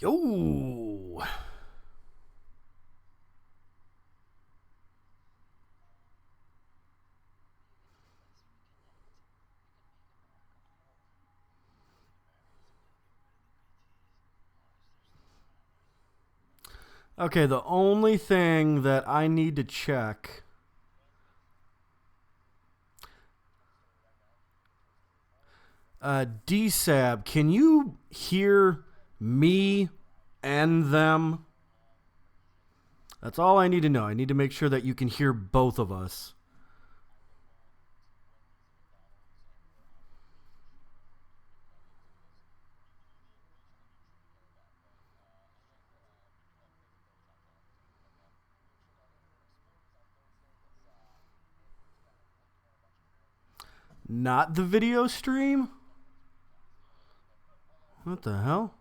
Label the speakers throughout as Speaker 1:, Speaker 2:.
Speaker 1: Yo. Okay, the only thing that I need to check. DSAB, can you hear me and them? That's all I need to know. I need to make sure that you can hear both of us. Not the video stream? What the hell?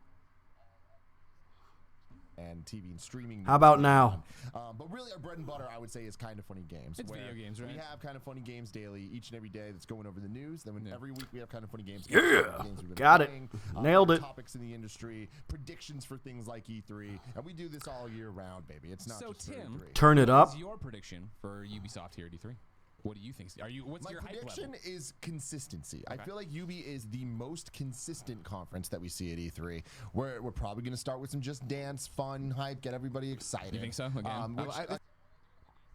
Speaker 2: And TV and streaming.
Speaker 1: How about now?
Speaker 2: But really, our bread and butter, I would say, is Kind of Funny Games.
Speaker 3: It's video games, right?
Speaker 2: We have Kind of Funny Games daily, each and every day. That's going over the news. Then every week we have Kind of Funny Games.
Speaker 1: Yeah,
Speaker 2: games we've been
Speaker 1: got
Speaker 2: playing,
Speaker 1: it. Nailed it.
Speaker 2: Topics in the industry, predictions for things like E3, and we do this all year round, baby. It's not
Speaker 3: So,
Speaker 2: just
Speaker 3: Tim,
Speaker 2: E3.
Speaker 1: Turn it up.
Speaker 3: What's your prediction for Ubisoft here at E3? What do you think? What's
Speaker 2: My
Speaker 3: your hype
Speaker 2: prediction
Speaker 3: level?
Speaker 2: is consistency.
Speaker 3: Okay.
Speaker 2: I feel like Ubi is the most consistent conference that we see at E3. We're probably going to start with some just dance, fun, hype, get everybody excited.
Speaker 3: You think so? Again,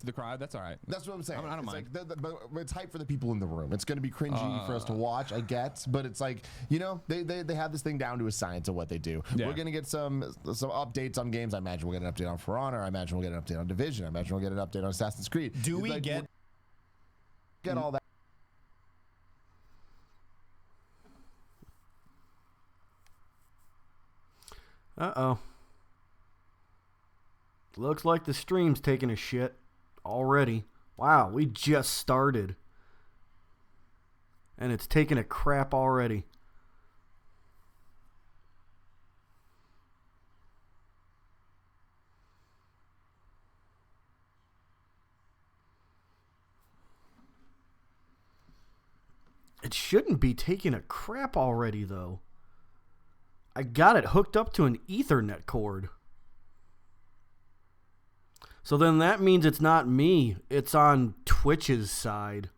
Speaker 3: the crowd. That's all right.
Speaker 2: That's what I'm saying.
Speaker 3: I don't
Speaker 2: It's
Speaker 3: mind.
Speaker 2: like but it's hype for the people in the room. It's going to be cringy for us to watch, I get, but it's like, you know, they have this thing down to a science of what they do.
Speaker 3: Yeah.
Speaker 2: We're going to get some updates on games. I imagine we'll get an update on For Honor. I imagine we'll get an update on Division. I imagine we'll get an update on Assassin's Creed.
Speaker 4: Do
Speaker 2: It's
Speaker 4: we
Speaker 2: like,
Speaker 4: get
Speaker 2: all that?
Speaker 1: Uh-oh. Looks like the stream's taking a shit already. Wow, we just started. And it's taking a crap already. It shouldn't be taking a crap already, though. I got it hooked up to an Ethernet cord. So then that means it's not me. It's on Twitch's side.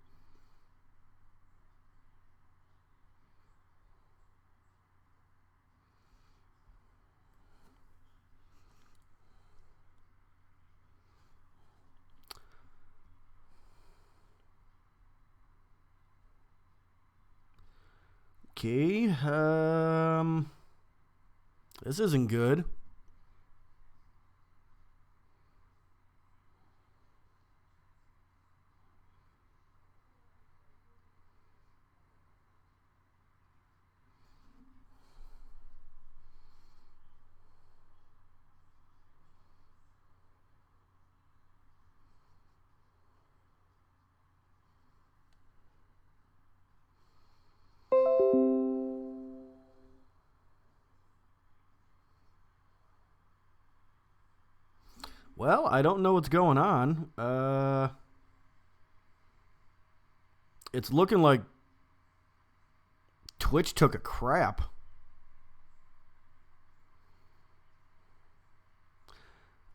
Speaker 1: Okay, this isn't good. Well, I don't know what's going on. It's looking like Twitch took a crap.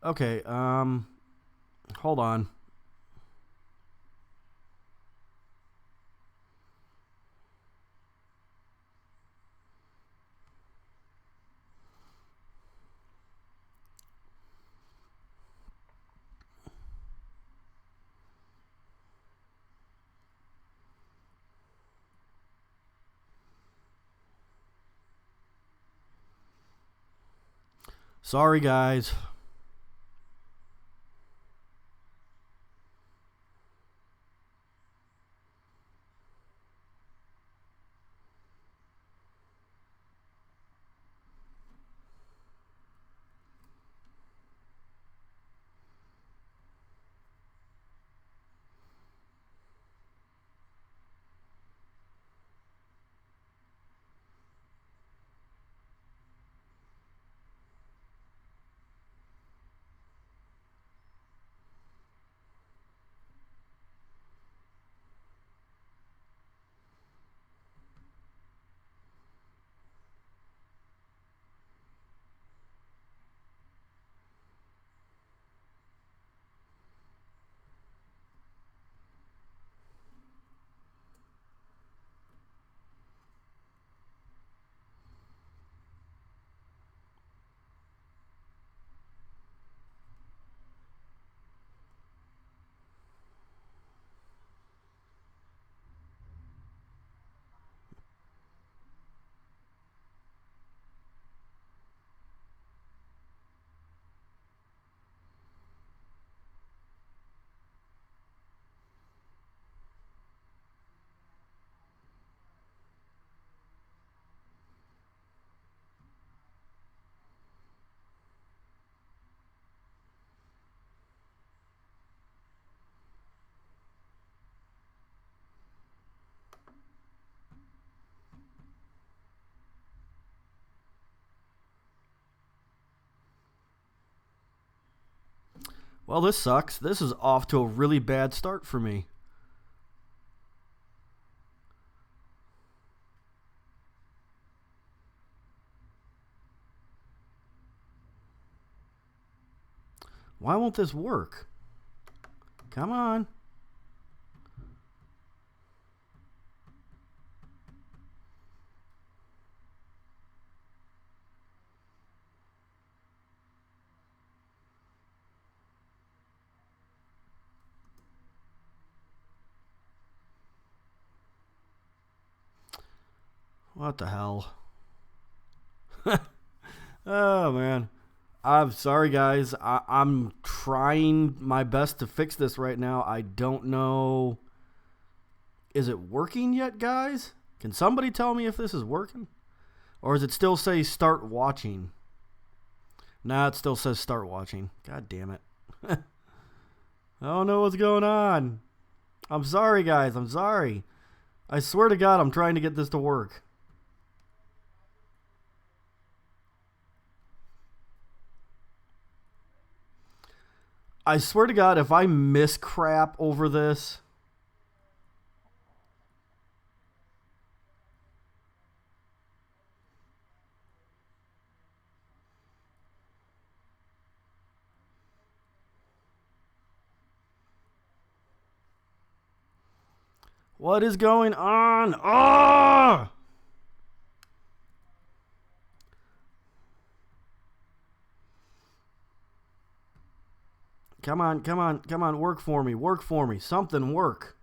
Speaker 1: Okay, hold on. Sorry, guys. Well, this sucks. This is off to a really bad start for me. Why won't this work? Come on. What the hell? Oh, man. I'm sorry, guys. I'm trying my best to fix this right now. I don't know. Is it working yet, guys? Can somebody tell me if this is working? Or does it still say start watching? Nah, it still says start watching. God damn it. I don't know what's going on. I'm sorry, guys. I'm sorry. I swear to God, I'm trying to get this to work. I swear to God, if I miss crap over this... What is going on? Oh! Come on, come on, come on. Work for me. Work for me. Something work.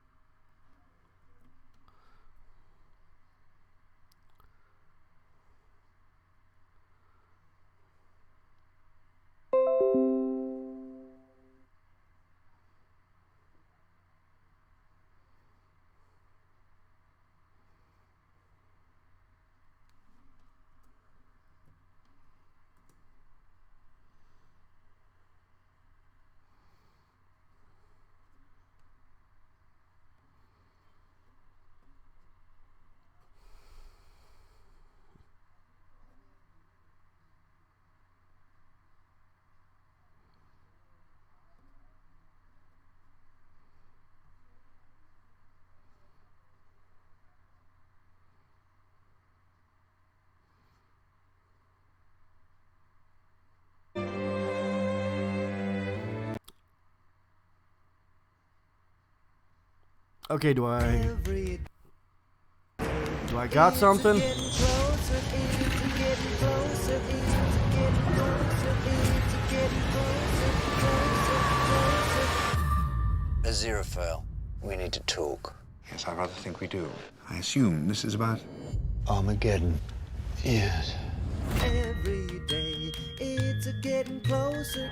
Speaker 1: Okay, do I got something?
Speaker 4: Aziraphale, we need to talk.
Speaker 5: Yes, I rather think we do. I assume this is about...
Speaker 4: Armageddon. Yes.
Speaker 6: Every day it's getting closer.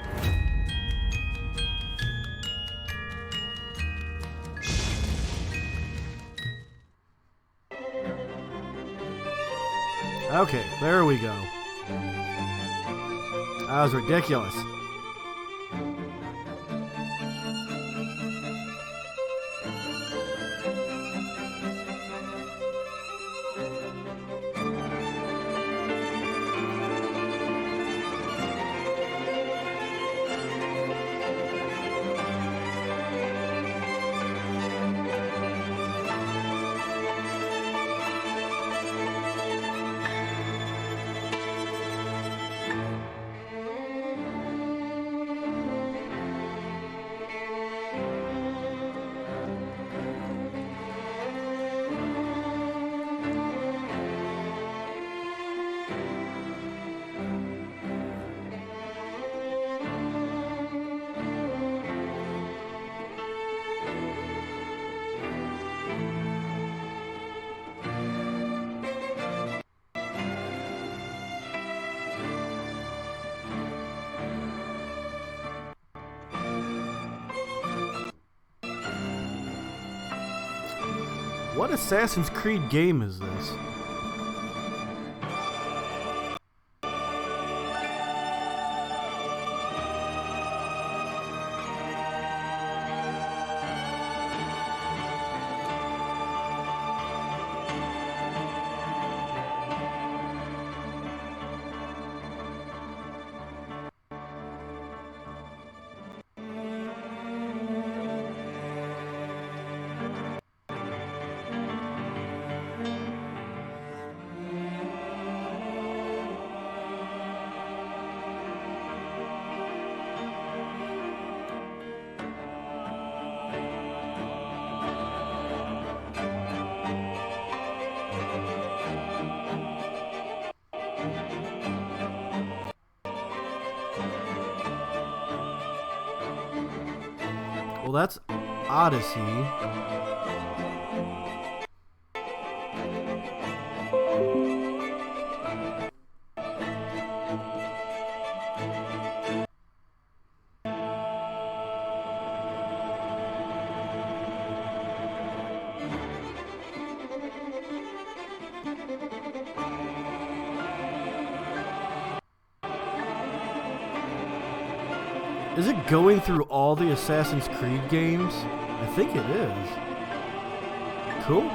Speaker 1: Okay, there we go. That was ridiculous. What Assassin's Creed game is this? that's Odyssey. Is it going through all the Assassin's Creed games? I think it is. Cool.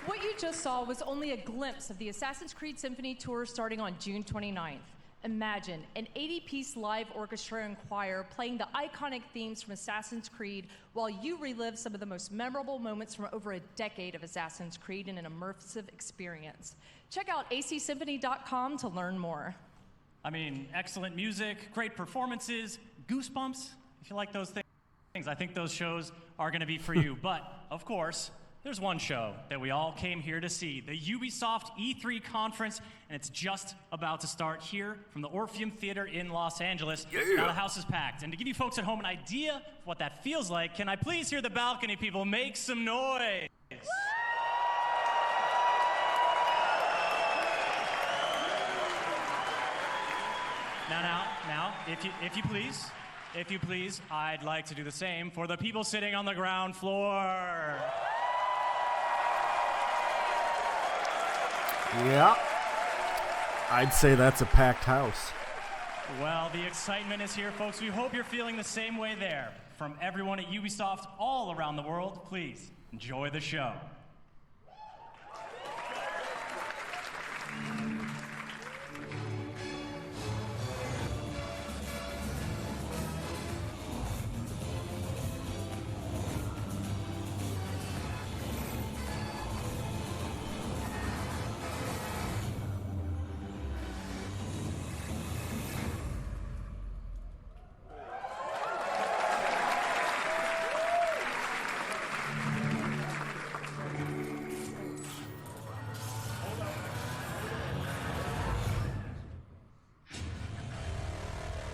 Speaker 7: What you just saw was only a glimpse of the Assassin's Creed Symphony Tour starting on June 29th. Imagine an 80-piece live orchestra and choir playing the iconic themes from Assassin's Creed while you relive some of the most memorable moments from over a decade of Assassin's Creed in an immersive experience. Check out acsymphony.com to learn more.
Speaker 8: I mean, excellent music, great performances, goosebumps, if you like those things. I think those shows are going to be for you. But, of course, there's one show that we all came here to see, the Ubisoft E3 conference, and it's just about to start here from the Orpheum Theater in Los Angeles. Now the house is packed. And to give you folks at home an idea of what that feels like, can I please hear the balcony people make some noise? Now, if you please, I'd like to do the same for the people sitting on the ground floor.
Speaker 1: Yeah. I'd say that's a packed house.
Speaker 8: Well, the excitement is here, folks. We hope you're feeling the same way there. From everyone at Ubisoft all around the world, please enjoy the show.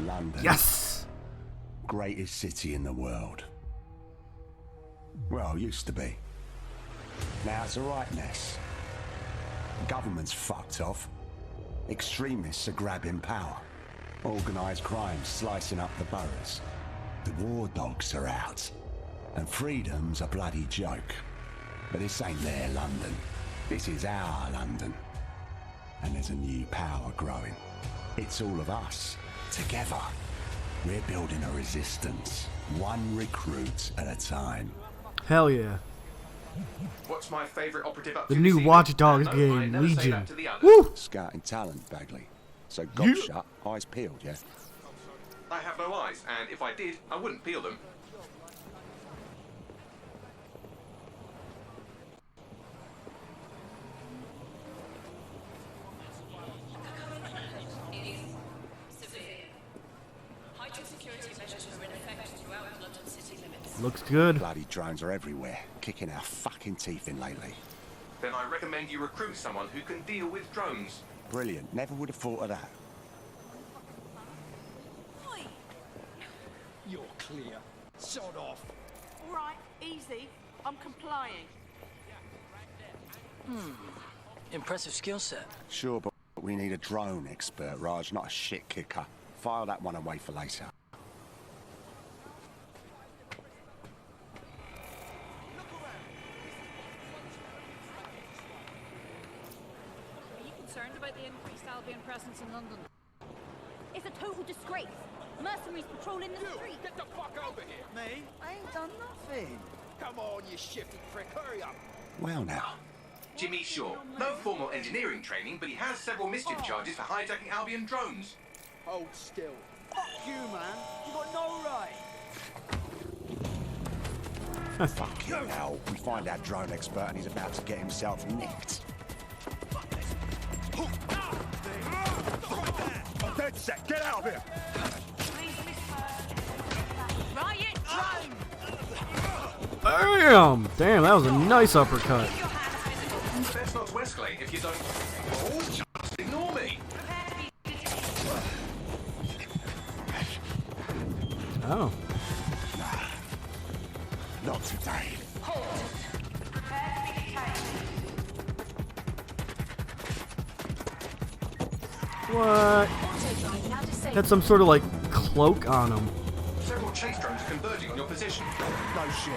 Speaker 9: London.
Speaker 1: Yes!
Speaker 9: Greatest city in the world. Well, used to be. Now it's a right mess. Government's fucked off. Extremists are grabbing power. Organised crime slicing up the boroughs. The war dogs are out. And freedom's a bloody joke. But this ain't their London. This is our London. And there's a new power growing. It's all of us. Together, we're building a resistance, one recruit at a time.
Speaker 1: Hell yeah.
Speaker 10: What's my favourite operative up
Speaker 1: The
Speaker 10: to
Speaker 1: new
Speaker 10: this
Speaker 1: Watch
Speaker 10: evening?
Speaker 1: Dogs
Speaker 10: No, I
Speaker 1: game,
Speaker 10: never say
Speaker 1: Legion.
Speaker 10: that to the others.
Speaker 1: Woo!
Speaker 9: Scouting talent, Bagley. So gob shut, eyes peeled, yeah?
Speaker 10: I have no eyes, and if I did, I wouldn't peel them.
Speaker 1: Looks good.
Speaker 9: Bloody drones are everywhere, kicking our fucking teeth in lately.
Speaker 10: Then I recommend you recruit someone who can deal with drones.
Speaker 9: Brilliant, never would have thought of that.
Speaker 11: You're clear. Sod off.
Speaker 12: All right, easy. I'm complying.
Speaker 11: Impressive skill set.
Speaker 9: Sure, but we need a drone expert, Raj, not a shit kicker. File that one away for later.
Speaker 12: Are you concerned about the increased Albion presence in London? It's a total disgrace. Mercenaries patrolling the street.
Speaker 11: Get the fuck over here!
Speaker 6: Me? I ain't done nothing.
Speaker 11: Come on, you shifty prick, hurry up!
Speaker 9: Well now.
Speaker 10: Jimmy Shaw. No formal engineering training, but he has several mischief charges for hijacking Albion drones.
Speaker 11: Hold still. Fuck you, man. You got no right.
Speaker 9: Fucking hell. We find our drone expert and he's about to get himself nicked. I'm dead set. Get out of here!
Speaker 12: Riot drone!
Speaker 1: Damn, that was a nice uppercut.
Speaker 10: Best not to escalate if you don't. Oh, just ignore me.
Speaker 1: Oh.
Speaker 9: Not today.
Speaker 1: What? Had some sort of like cloak on him.
Speaker 10: Several chase drones are converging on your position.
Speaker 9: No shit.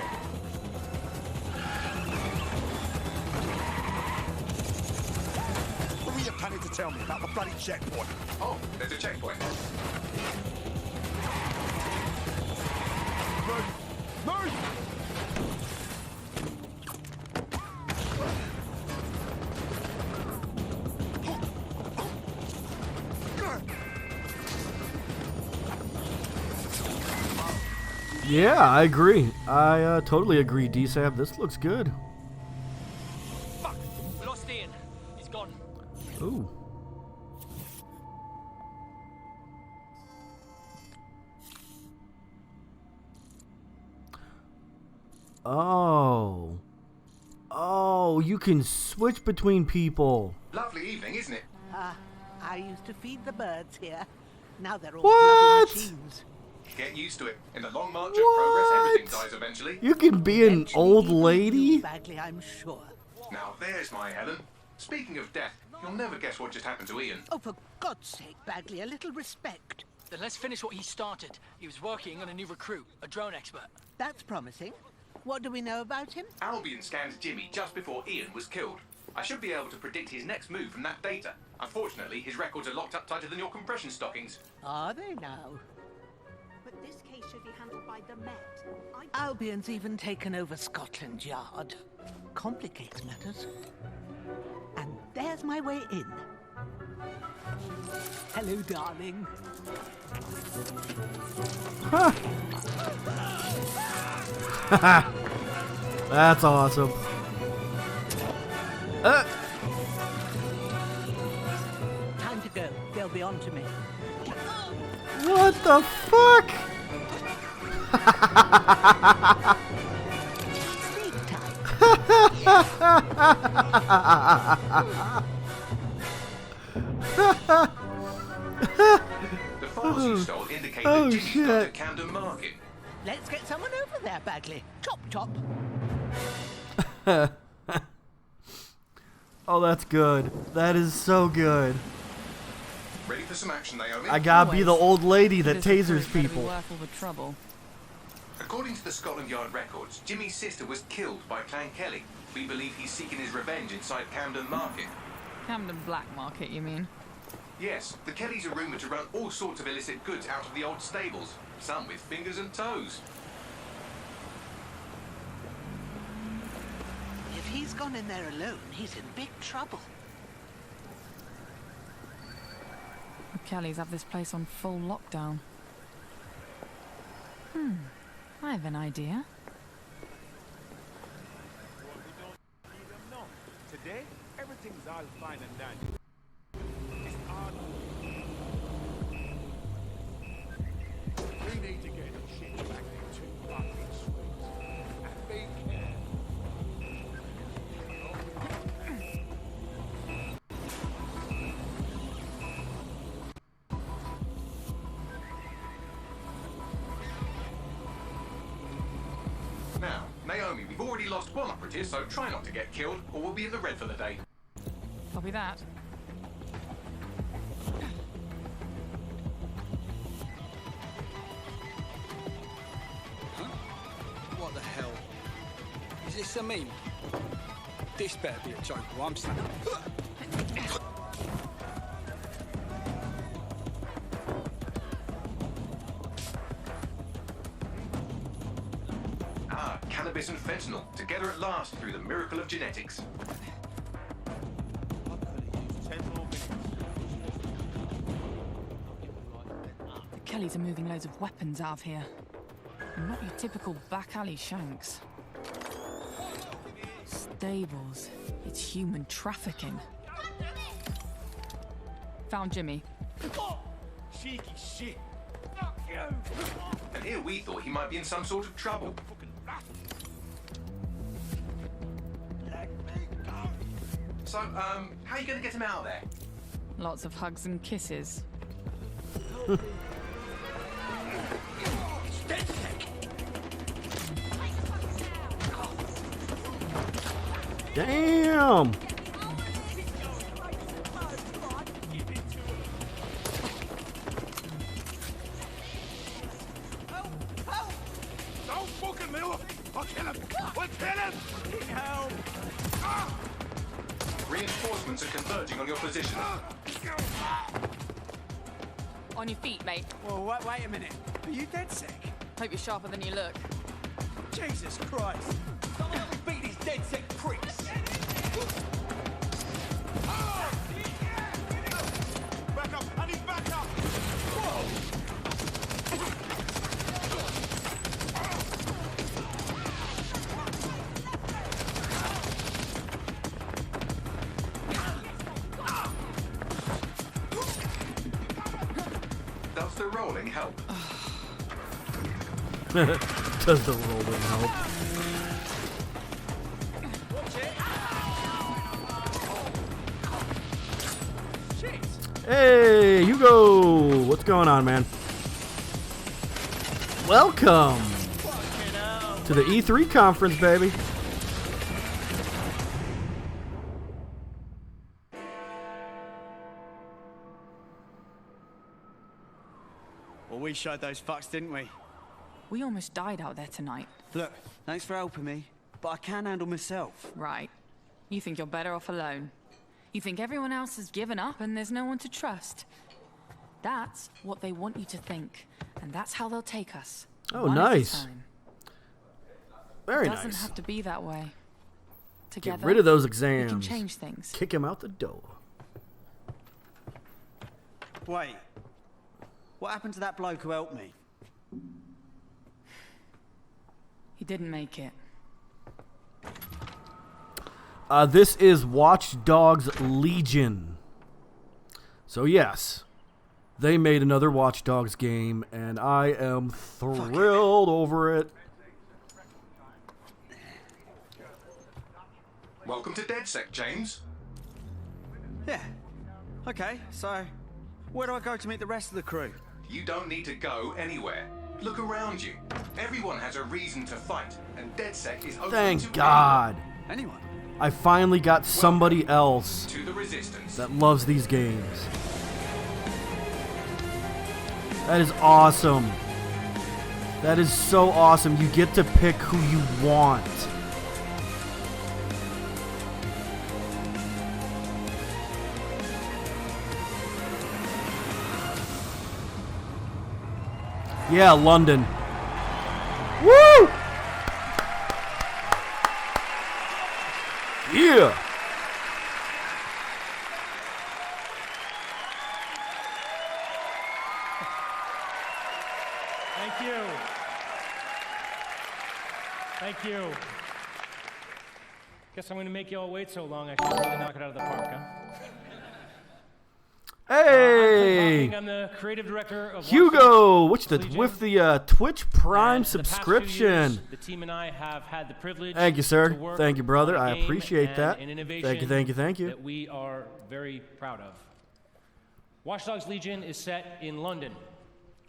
Speaker 9: What were you planning to tell me about the bloody checkpoint?
Speaker 10: Oh, there's a checkpoint.
Speaker 9: Move!
Speaker 1: Yeah, I agree. I totally agree, DSAB. This looks good.
Speaker 11: Fuck! We lost Ian. He's gone.
Speaker 1: Ooh. Oh. Oh, you can switch between people.
Speaker 10: Lovely evening, isn't it?
Speaker 6: I used to feed the birds here. Now they're all
Speaker 1: What?
Speaker 6: bloody machines.
Speaker 10: Get used to it. In the long march of progress, everything dies eventually.
Speaker 1: You can be an old lady?
Speaker 6: Bagley, I'm sure.
Speaker 10: Now there's my Helen. Speaking of death, you'll never guess what just happened to Ian.
Speaker 6: Oh, for God's sake, Bagley, a little respect.
Speaker 11: Then let's finish what he started. He was working on a new recruit, a drone expert.
Speaker 6: That's promising. What do we know about him?
Speaker 10: Albion scanned Jimmy just before Ian was killed. I should be able to predict his next move from that data. Unfortunately, his records are locked up tighter than your compression stockings.
Speaker 6: Are they now?
Speaker 12: But this case should be handled by the Met.
Speaker 6: Albion's even taken over Scotland Yard. Complicates matters. And there's my way in. Hello, darling.
Speaker 1: That's awesome.
Speaker 6: Time to go. They'll be on to me.
Speaker 1: What the fuck?
Speaker 6: Sleep time.
Speaker 10: The files you stole indicate
Speaker 1: Oh,
Speaker 10: that Jimmy's got to
Speaker 1: shit.
Speaker 10: Camden Market.
Speaker 6: Let's get someone over there, Bagley. Chop, chop.
Speaker 1: Oh, that's good. That is so good.
Speaker 10: Ready for some action, Naomi?
Speaker 1: I gotta be the old lady that tasers people.
Speaker 12: Worth all the trouble.
Speaker 10: According to the Scotland Yard records, Jimmy's sister was killed by Clan Kelly. We believe he's seeking his revenge inside Camden Market.
Speaker 12: Camden Black Market, you mean?
Speaker 10: Yes, the Kellys are rumoured to run all sorts of illicit goods out of the old stables, some with fingers and toes.
Speaker 6: If he's gone in there alone, he's in big trouble.
Speaker 12: The Kellys have this place on full lockdown. I have an idea.
Speaker 11: Today, everything's all fine and dandy. It's odd. We need to get shit back into fucking swings. And they can.
Speaker 10: Now, Naomi, we've already lost one operative, so try not to get killed, or we'll be in the red for the day.
Speaker 12: Copy that.
Speaker 13: hell. Is this a meme? This better be a joke, or I'm saying.
Speaker 10: Ah, cannabis and fentanyl, together at last through the miracle of genetics.
Speaker 14: The Kellys are moving loads of weapons out of here. Not your typical back alley shanks. Stables. It's human trafficking. Found Jimmy.
Speaker 11: Cheeky shit.
Speaker 10: And here we thought he might be in some sort of trouble. So, how are you going to get him out of there?
Speaker 14: Lots of hugs and kisses.
Speaker 1: Damn!
Speaker 11: Don't fucking move! I'll kill him! I'll kill him! Help!
Speaker 10: Reinforcements are converging on your position.
Speaker 14: On your feet, mate.
Speaker 13: Well, wait a minute. Are you dead sick?
Speaker 14: Hope you're sharper than you look.
Speaker 13: Jesus Christ! Someone help me beat these dead sick pricks!
Speaker 11: Back up! I need back up! Whoa!
Speaker 10: Does the rolling help?
Speaker 1: Does the rolling help? Hey, Hugo! What's going on, man? Welcome to the E3 conference, baby.
Speaker 13: Well, we showed those fucks, didn't we?
Speaker 14: We almost died out there tonight.
Speaker 13: Look, thanks for helping me, but I can handle myself.
Speaker 14: Right. You think you're better off alone. You think everyone else has given up and there's no one to trust. That's what they want you to think. And that's how they'll take us.
Speaker 1: Oh,
Speaker 14: one at a
Speaker 1: nice.
Speaker 14: time.
Speaker 1: Very
Speaker 14: It doesn't
Speaker 1: nice.
Speaker 14: have to be that way. Together,
Speaker 1: Get rid of those
Speaker 14: we
Speaker 1: exams.
Speaker 14: can change things.
Speaker 1: Kick him out the door.
Speaker 13: Wait. What happened to that bloke who helped me?
Speaker 14: He didn't make it.
Speaker 1: This is Watch Dogs Legion. So yes, they made another Watch Dogs game, and I am thrilled over it.
Speaker 10: Welcome to DedSec, James.
Speaker 13: Yeah. Okay, so where do I go to meet the rest of the crew?
Speaker 10: You don't need to go anywhere. Look around you. Everyone has a reason to fight, and DedSec is open to
Speaker 1: Thank God.
Speaker 13: Anyone?
Speaker 1: I finally got somebody else
Speaker 10: to the resistance.
Speaker 1: that loves these games. That is awesome. That is so awesome. You get to pick who you want. Yeah, London. Woo! Yeah.
Speaker 8: Thank you. Thank you. Guess I'm going to make you all wait so long. I should really knock it out of the park, huh?
Speaker 1: Hey,
Speaker 8: I'm the creative director of
Speaker 1: Hugo,
Speaker 8: Watch
Speaker 1: with
Speaker 8: Dogs
Speaker 1: the Twitch Prime
Speaker 8: And for the past 2
Speaker 1: subscription.
Speaker 8: years, the team and I have had the privilege
Speaker 1: Thank you,
Speaker 8: to
Speaker 1: sir.
Speaker 8: work
Speaker 1: Thank you, brother.
Speaker 8: on a
Speaker 1: I
Speaker 8: game
Speaker 1: appreciate
Speaker 8: and
Speaker 1: that.
Speaker 8: an innovation
Speaker 1: Thank you, thank you, thank you.
Speaker 8: that we are very proud of. Watch Dogs Legion is set in London,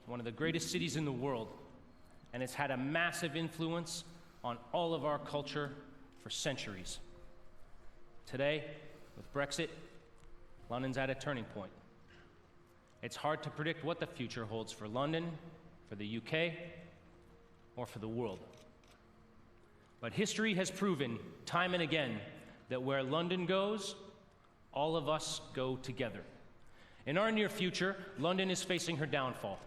Speaker 8: one of the greatest cities in the world, and it's had a massive influence on all of our culture for centuries. Today, with Brexit, London's at a turning point. It's hard to predict what the future holds for London, for the UK, or for the world.
Speaker 15: But history has proven, time and again, that where London goes, all of us go together. In our near future, London is facing her downfall.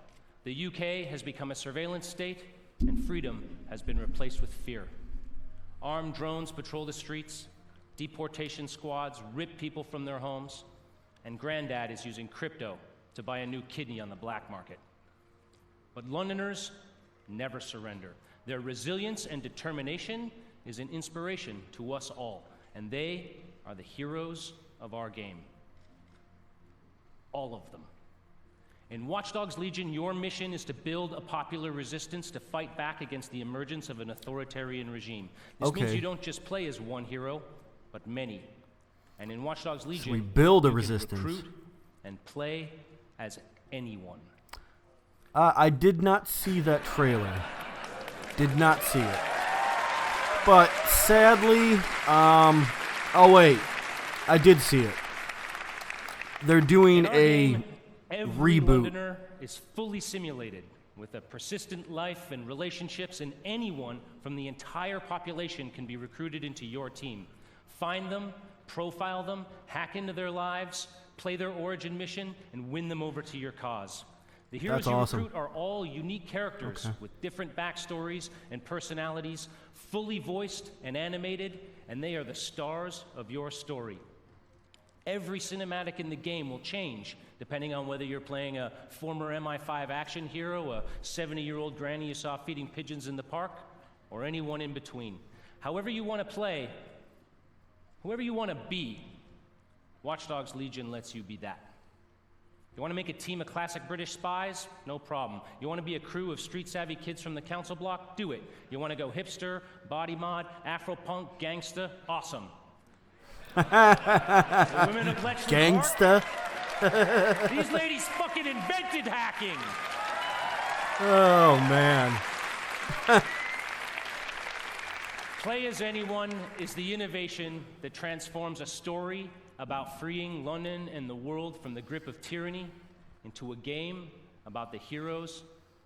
Speaker 15: The UK has become a surveillance state, and freedom has been replaced with fear. Armed drones patrol the streets, deportation squads rip people from their homes, and Granddad is using crypto to buy a new kidney on the black market. But Londoners never surrender. Their resilience and determination is an inspiration to us all, and they are the heroes of our game. All of them. In Watch Dogs Legion, your mission is to build a popular resistance to fight back against the emergence of an authoritarian regime. This means you don't just play as one hero, but many. And in Watch Dogs Legion,
Speaker 1: so we build a
Speaker 15: you
Speaker 1: resistance.
Speaker 15: Can recruit and play as anyone.
Speaker 1: I did not see that trailer. Did not see it. But sadly, oh wait, I did see it. They're doing a
Speaker 15: Every
Speaker 1: reboot.
Speaker 15: Londoner is fully simulated with a persistent life and relationships, and anyone from the entire population can be recruited into your team. Find them, profile them, hack into their lives, play their origin mission, and win them over to your cause. The heroes
Speaker 1: That's
Speaker 15: you
Speaker 1: awesome.
Speaker 15: recruit are all unique characters with different backstories and personalities, fully voiced and animated, and they are the stars of your story. Every cinematic in the game will change depending on whether you're playing a former MI5 action hero, a 70-year-old granny you saw feeding pigeons in the park, or anyone in between. However you want to play, whoever you want to be, Watch Dogs Legion lets you be that. You want to make a team of classic British spies? No problem. You want to be a crew of street-savvy kids from the council block? Do it. You want to go hipster, body mod, Afro-punk, gangsta? Awesome. The women of Bletchley
Speaker 1: Gangsta.
Speaker 15: Park? These ladies fucking invented hacking.
Speaker 1: Oh man.
Speaker 15: Play as Anyone is the innovation that transforms a story about freeing London and the world from the grip of tyranny into a game about the heroes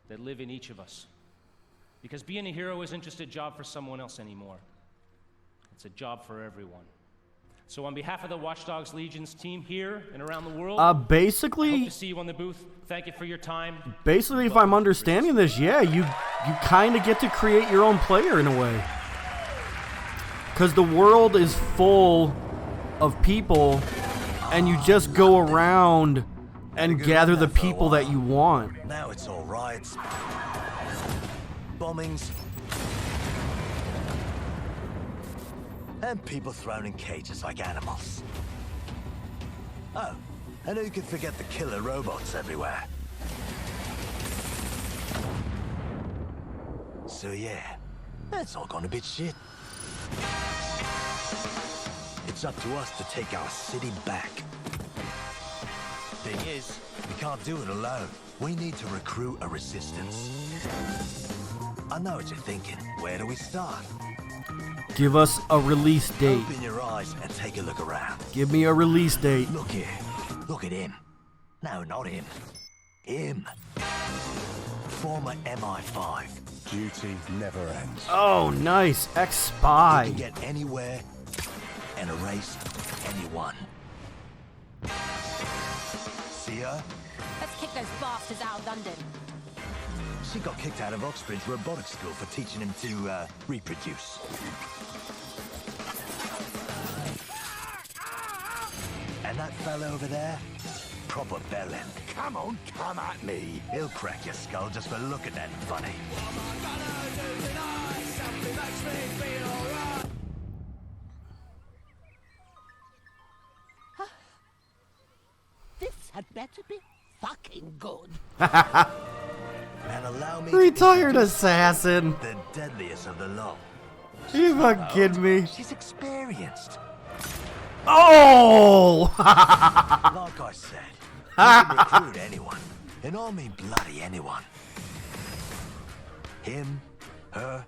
Speaker 15: that live in each of us. Because being a hero isn't just a job for someone else anymore. It's a job for everyone. So on behalf of the Watch Dogs Legion's team here and around the world,
Speaker 1: basically,
Speaker 15: I hope to see you on the booth. Thank you for your time.
Speaker 1: Basically, if I'm understanding this, yeah, you kind of get to create your own player in a way. Because the world is full of people, and you just go around and gather the people that you want.
Speaker 16: Now it's all riots, bombings, and people thrown in cages like animals. Oh, and who could forget the killer robots everywhere? So yeah, that's all gone a bit shit. It's up to us to take our city back. Thing is, we can't do it alone. We need to recruit a resistance. I know what you're thinking. Where do we start?
Speaker 1: Give us a release date.
Speaker 16: Open your eyes and take a look around.
Speaker 1: Give me a release date.
Speaker 16: Look here. Look at him. No, not him. Him. Former MI5.
Speaker 9: Duty never ends.
Speaker 1: Oh, nice. Ex-spy.
Speaker 16: You can get anywhere and erase anyone. See her?
Speaker 12: Let's kick those bastards out of London.
Speaker 16: She got kicked out of Oxbridge Robotics School for teaching him to reproduce. And that fella over there? Proper bellend. Come on, come at me. He'll crack your skull just for looking at funny.
Speaker 6: This had better be fucking good.
Speaker 16: And allow me
Speaker 1: Retired assassin.
Speaker 16: the deadliest of the lot.
Speaker 1: You fucking kidding me?
Speaker 16: She's experienced.
Speaker 1: Oh!
Speaker 16: Like I said, you can recruit anyone. And I mean bloody anyone. Him, her,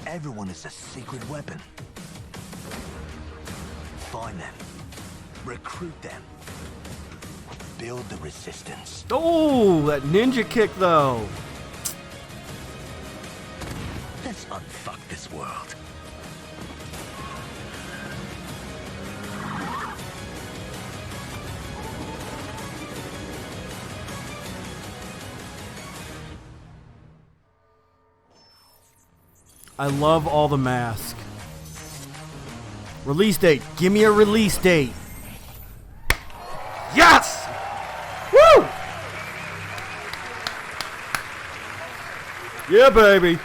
Speaker 16: everyone is a secret weapon. Find them. Recruit them. Build the resistance.
Speaker 1: Oh, that ninja kick though.
Speaker 16: Let's Let's unfuck this world.
Speaker 1: I love all the masks. Release date. Give me a release date. Yes! Woo! Yeah, baby.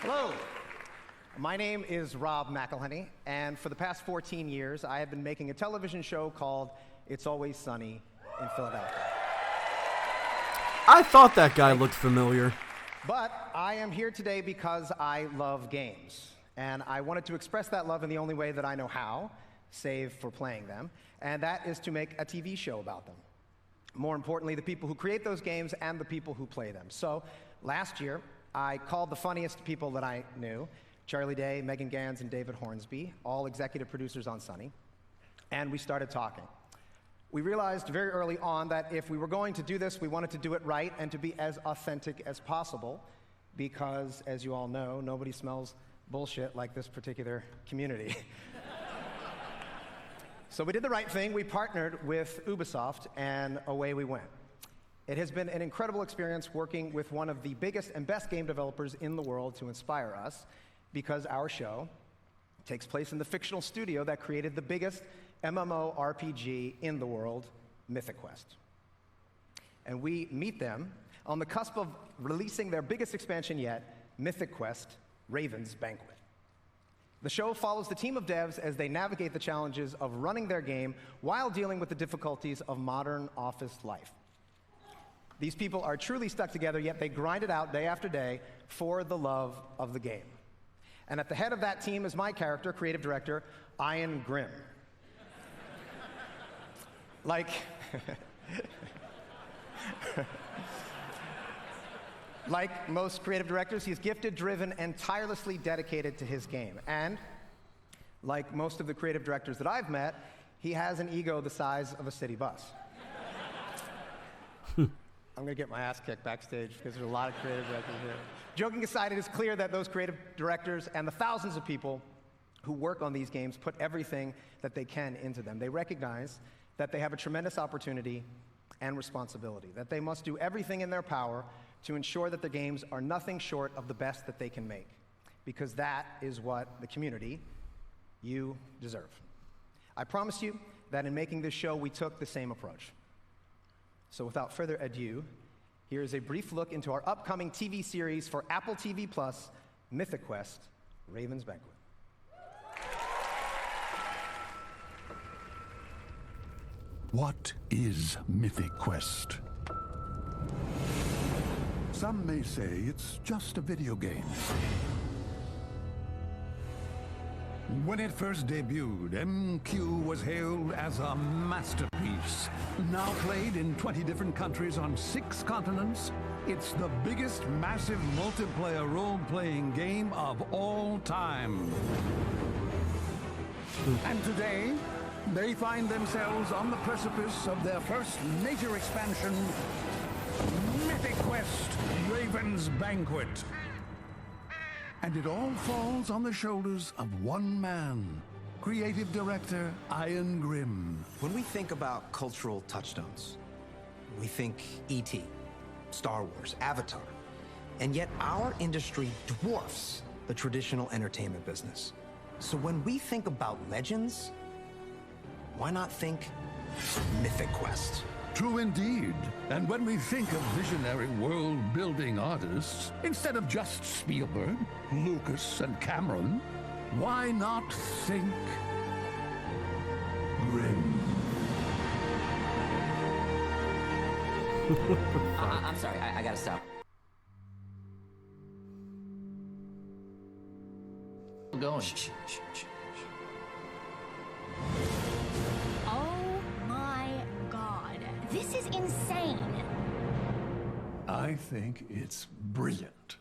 Speaker 17: Hello. My name is Rob McElhenney, and for the past 14 years, I have been making a television show called It's Always Sunny in Philadelphia.
Speaker 1: I thought that guy looked familiar.
Speaker 17: But I am here today because I love games, and I wanted to express that love in the only way that I know how, save for playing them, and that is to make a TV show about them. More importantly, the people who create those games and the people who play them. So last year, I called the funniest people that I knew, Charlie Day, Megan Gans, and David Hornsby, all executive producers on Sunny, and we started talking. We realized very early on that if we were going to do this, we wanted to do it right and to be as authentic as possible, because, as you all know, nobody smells bullshit like this particular community. So we did the right thing. We partnered with Ubisoft, and away we went. It has been an incredible experience working with one of the biggest and best game developers in the world to inspire us, because our show takes place in the fictional studio that created the biggest MMORPG in the world, Mythic Quest. And we meet them on the cusp of releasing their biggest expansion yet, Mythic Quest: Raven's Banquet. The show follows the team of devs as they navigate the challenges of running their game while dealing with the difficulties of modern office life. These people are truly stuck together, yet they grind it out day after day for the love of the game. And at the head of that team is my character, creative director, Ian Grimm. Like, like most creative directors, he's gifted, driven, and tirelessly dedicated to his game. And like most of the creative directors that I've met, he has an ego the size of a city bus. I'm going to get my ass kicked backstage because there's a lot of creative directors here. Joking aside, it is clear that those creative directors and the thousands of people who work on these games put everything that they can into them. They recognize that they have a tremendous opportunity and responsibility, that they must do everything in their power to ensure that the games are nothing short of the best that they can make, because that is what the community, you, deserve. I promise you that in making this show, we took the same approach. So without further ado, here is a brief look into our upcoming TV series for Apple TV+, Mythic Quest: Raven's Banquet.
Speaker 11: What is Mythic Quest? Some may say it's just a video game. When it first debuted, MQ was hailed as a masterpiece. Now played in 20 different countries on 6 continents, it's the biggest massive multiplayer role-playing game of all time. And today, they find themselves on the precipice of their first major expansion, Mythic Quest: Raven's Banquet. And it all falls on the shoulders of one man, creative director Ian Grimm.
Speaker 18: When we think about cultural touchstones, we think E.T., Star Wars, Avatar, and yet our industry dwarfs the traditional entertainment business. So when we think about legends, why not think Mythic Quest?
Speaker 11: True indeed. And when we think of visionary world-building artists, instead of just Spielberg, Lucas, and Cameron, why not think Grimm?
Speaker 19: I'm sorry, I gotta stop. Going.
Speaker 20: Oh my god. This is insane.
Speaker 11: I think it's brilliant.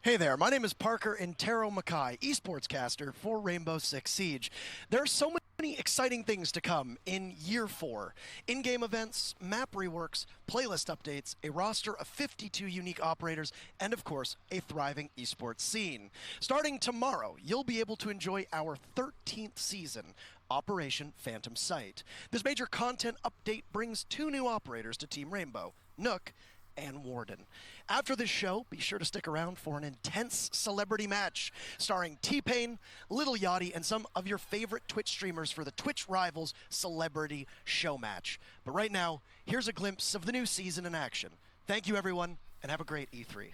Speaker 20: Hey there, my name is Parker Intero Mackay, esports caster for Rainbow Six Siege. There are so many exciting things to come in Year 4. In-game events, map reworks, playlist updates, a roster of 52 unique operators, and of course, a thriving esports scene. Starting tomorrow, you'll be able to enjoy our 13th season, Operation Phantom Sight. This major content update brings 2 new operators to Team Rainbow, Nook and Warden. After this show, be sure to stick around for an intense celebrity match starring T-Pain, Lil Yachty, and some of your favorite Twitch streamers for the Twitch Rivals Celebrity Show Match. But right now, here's a glimpse of the new season in action. Thank you, everyone, and have a great E3.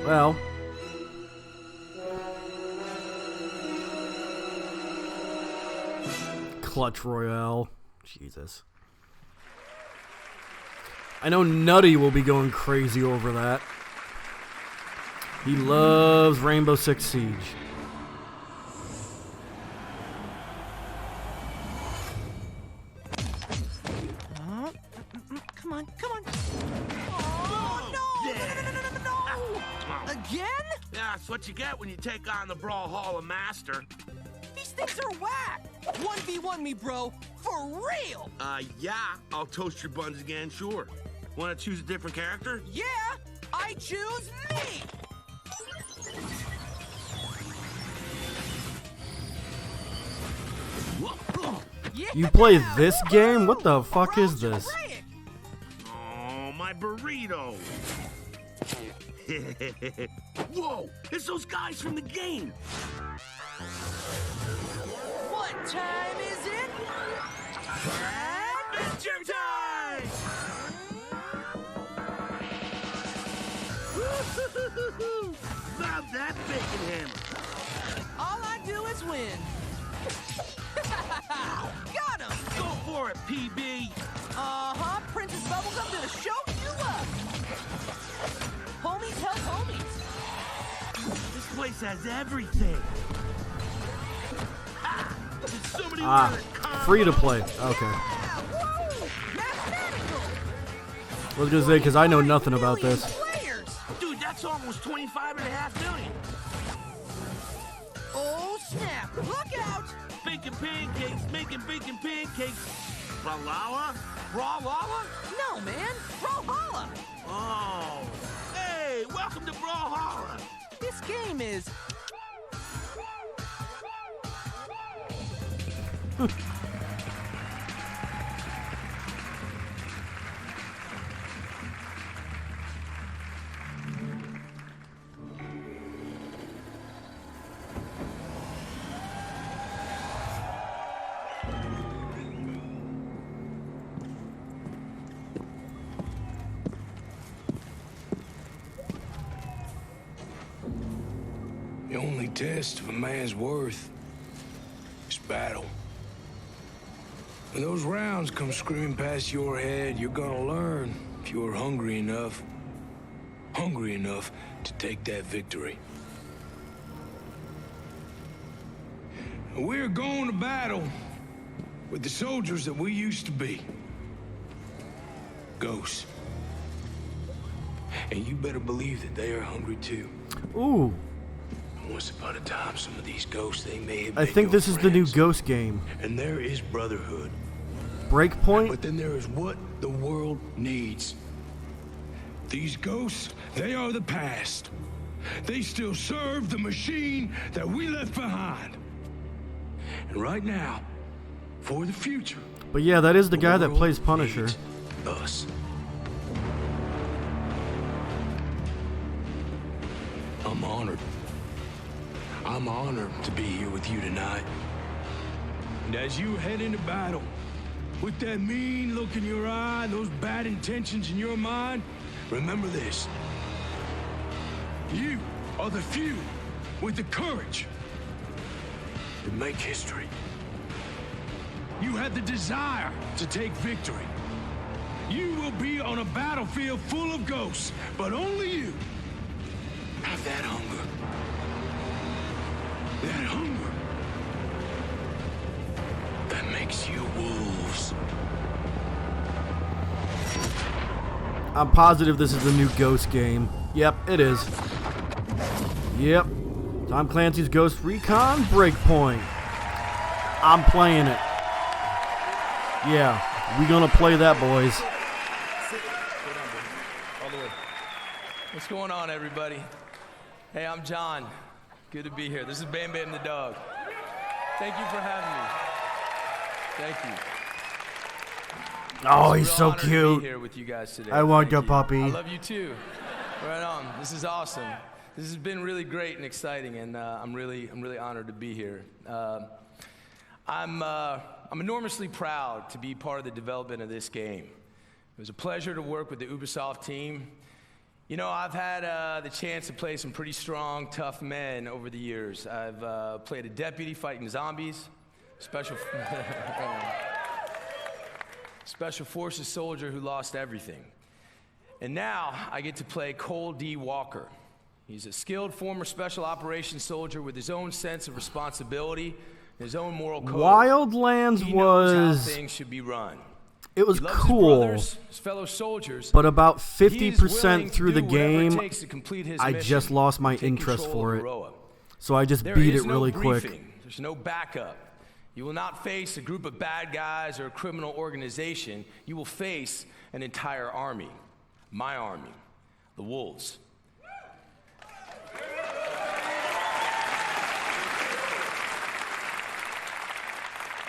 Speaker 1: Well, Clutch Royale. Jesus. I know Nutty will be going crazy over that. He loves Rainbow Six Siege.
Speaker 6: Come on, come on. Oh, no! No! Again?
Speaker 21: Yeah, that's what you get when you take on the Brawlhalla Master.
Speaker 6: These things are whack! 1v1 me, bro. For real!
Speaker 21: Yeah, I'll toast your buns again, sure. Want to choose a different character?
Speaker 6: Yeah! I choose me!
Speaker 21: Yeah.
Speaker 1: You play this game? What the fuck is this?
Speaker 21: Oh, my burrito. Whoa, it's those guys from the game.
Speaker 6: What time is it?
Speaker 21: Adventure time! Love that bacon hammer.
Speaker 6: All I do is win. Got him!
Speaker 21: Go for it, PB.
Speaker 6: Uh-huh, Princess Bubblegum gonna show you up. Homies help homies.
Speaker 21: This place has everything. Ha! There's so many
Speaker 1: Free to play. Okay. I was gonna say, because I know nothing about this.
Speaker 21: Dude, that's almost 25.5 million.
Speaker 6: Oh, snap. Look out!
Speaker 21: Bacon pancakes, making bacon pancakes. Brawlhalla? Brawlhalla?
Speaker 6: No, man. Brawlhalla.
Speaker 21: Oh. Hey, welcome to Brawlhalla.
Speaker 6: This game is...
Speaker 3: only test of a man's worth is battle. When those rounds come screaming past your head, you're gonna learn if you're hungry enough to take that victory. And we're going to battle with the soldiers that we used to be. Ghosts. And you better believe that they are hungry too.
Speaker 1: Ooh.
Speaker 3: Once upon a time, some of these ghosts, they may have
Speaker 1: I
Speaker 3: been
Speaker 1: think
Speaker 3: your
Speaker 1: this is the new
Speaker 3: friends.
Speaker 1: Ghost game.
Speaker 3: And there is brotherhood.
Speaker 1: Breakpoint?
Speaker 3: But then there is what the world needs. These ghosts, they are the past. They still serve the machine that we left behind. And right now, for the future,
Speaker 1: But yeah, that is the guy that plays Punisher.
Speaker 3: us. I'm honored. I'm honored to be here with you tonight. And as you head into battle, with that mean look in your eye, those bad intentions in your mind, remember this. You are the few with the courage to make history. You have the desire to take victory. You will be on a battlefield full of ghosts, but only you have that hunger. That hunger that makes you wolves.
Speaker 1: I'm positive this is the new Ghost game. Yep, it is. Yep. Tom Clancy's Ghost Recon Breakpoint. I'm playing it. Yeah, we gonna play that, boys.
Speaker 22: What's going on, everybody? Hey, I'm John. Good to be here. This is Bam Bam the dog. Thank you for having me. Thank you.
Speaker 1: Oh,
Speaker 22: It's
Speaker 1: he's
Speaker 22: a
Speaker 1: so
Speaker 22: real honor to
Speaker 1: cute.
Speaker 22: be here with you guys today.
Speaker 1: I want
Speaker 22: Thank
Speaker 1: your
Speaker 22: you.
Speaker 1: puppy.
Speaker 22: I love you too. Right on. This is awesome. This has been really great and exciting, and I'm really honored to be here. I'm enormously proud to be part of the development of this game. It was a pleasure to work with the Ubisoft team. You know, I've had the chance to play some pretty strong, tough men over the years. I've played a deputy fighting zombies, special forces soldier who lost everything. And now I get to play Cole D. Walker. He's a skilled former special operations soldier with his own sense of responsibility, his own moral code.
Speaker 1: Wildlands
Speaker 22: He knows how
Speaker 1: was...
Speaker 22: things should be run.
Speaker 1: It was
Speaker 22: He loves
Speaker 1: cool,
Speaker 22: his brothers, his fellow soldiers.
Speaker 1: but about
Speaker 22: He is willing
Speaker 1: 50%
Speaker 22: to
Speaker 1: through the
Speaker 22: do whatever it
Speaker 1: game,
Speaker 22: takes to complete his
Speaker 1: I
Speaker 22: mission
Speaker 1: just lost my
Speaker 22: and take
Speaker 1: interest
Speaker 22: control
Speaker 1: for
Speaker 22: of
Speaker 1: it.
Speaker 22: Aroa.
Speaker 1: So I just
Speaker 22: There
Speaker 1: beat
Speaker 22: is
Speaker 1: it
Speaker 22: no
Speaker 1: really
Speaker 22: briefing.
Speaker 1: quick.
Speaker 22: There's no backup. You will not face a group of bad guys or a criminal organization. You will face an entire army. My army. The Wolves.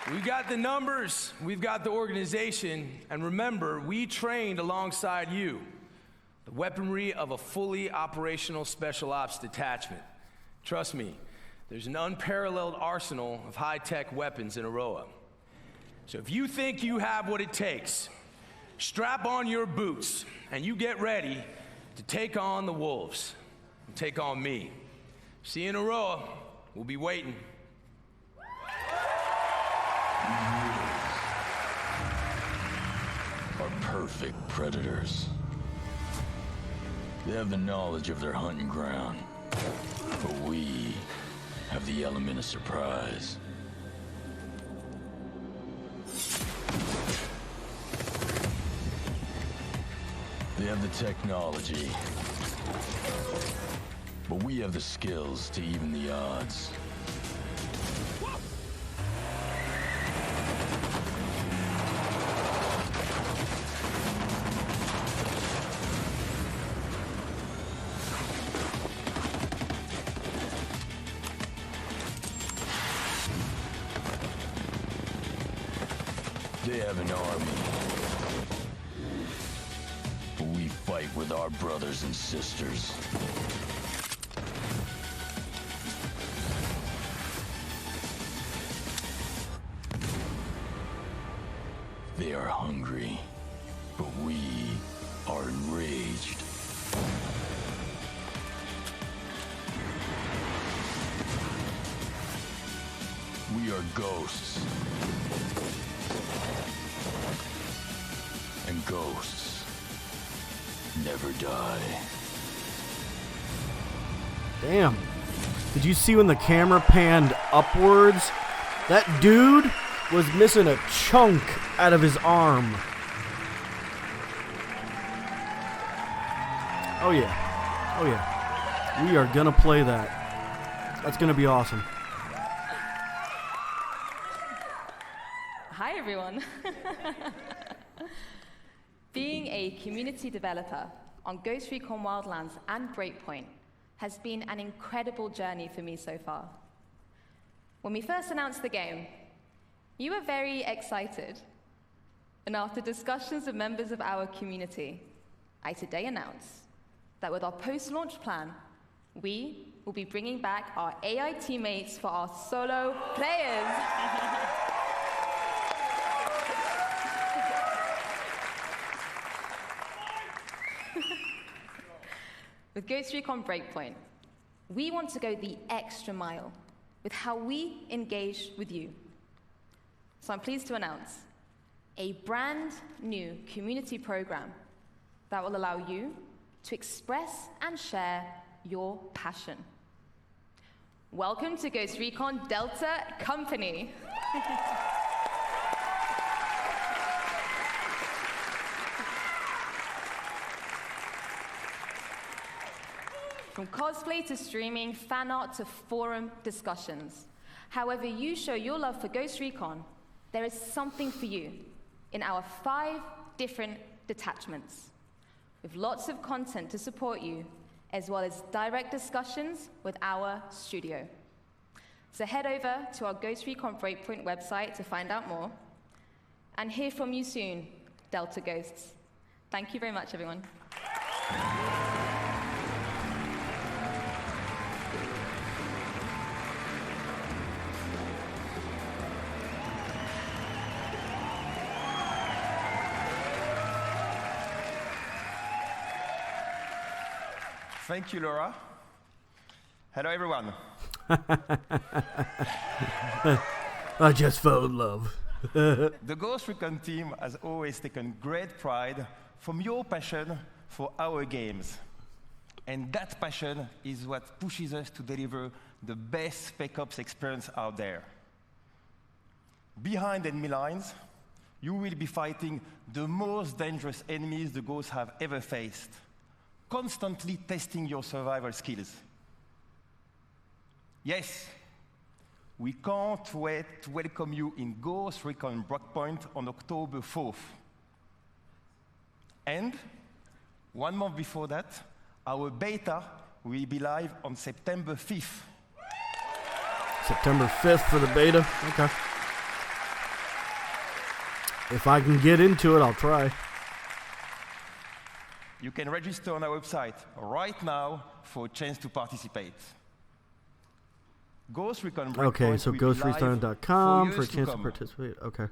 Speaker 22: We've got the numbers, we've got the organization, and remember, we trained alongside you. The weaponry of a fully operational special ops detachment. Trust me, there's an unparalleled arsenal of high-tech weapons in Aroa. So if you think you have what it takes, strap on your boots, and you get ready to take on the Wolves, and take on me. See you in Aroa, we'll be waiting.
Speaker 23: Are perfect predators. They have the knowledge of their hunting ground, but we have the element of surprise. They have the technology, but we have the skills to even the odds. They have an army, but we fight with our brothers and sisters. They are hungry, but we are enraged. ghosts. And ghosts never die.
Speaker 1: Damn. Did you see when the camera panned upwards? That dude was missing a chunk out of his arm. Oh yeah. Oh yeah. We are gonna play that. That's gonna be awesome.
Speaker 2: Hi everyone. Being a community developer on Ghost Recon Wildlands and Breakpoint has been an incredible journey for me so far. When we first announced the game, you were very excited. And after discussions with members of our community, I today announce that with our post-launch plan, we will be bringing back our AI teammates for our solo players. With Ghost Recon Breakpoint, we want to go the extra mile with how we engage with you. So I'm pleased to announce a brand new community program that will allow you to express and share your passion. Welcome to Ghost Recon Delta Company. From cosplay to streaming, fan art to forum discussions. However you show your love for Ghost Recon, there is something for you in our 5 different detachments, with lots of content to support you, as well as direct discussions with our studio. So head over to our Ghost Recon Breakpoint website to find out more, and hear from you soon, Delta Ghosts. Thank you very much, everyone.
Speaker 4: Thank you, Laura. Hello, everyone.
Speaker 1: I just fell in love.
Speaker 4: The Ghost Recon team has always taken great pride from your passion for our games. And that passion is what pushes us to deliver the best Spec Ops experience out there. Behind enemy lines, you will be fighting the most dangerous enemies the Ghosts have ever faced, constantly testing your survival skills. Yes, we can't wait to welcome you in Ghost Recon Breakpoint on October 4th. And 1 month before that, our beta will be live on September 5th.
Speaker 1: September 5th for the beta? Okay. If I can get into it, I'll try.
Speaker 4: You can register on our website right now for a chance to participate. Ghost Recon Breakpoint
Speaker 1: Okay, so ghostrecon.com for a chance to participate. Okay.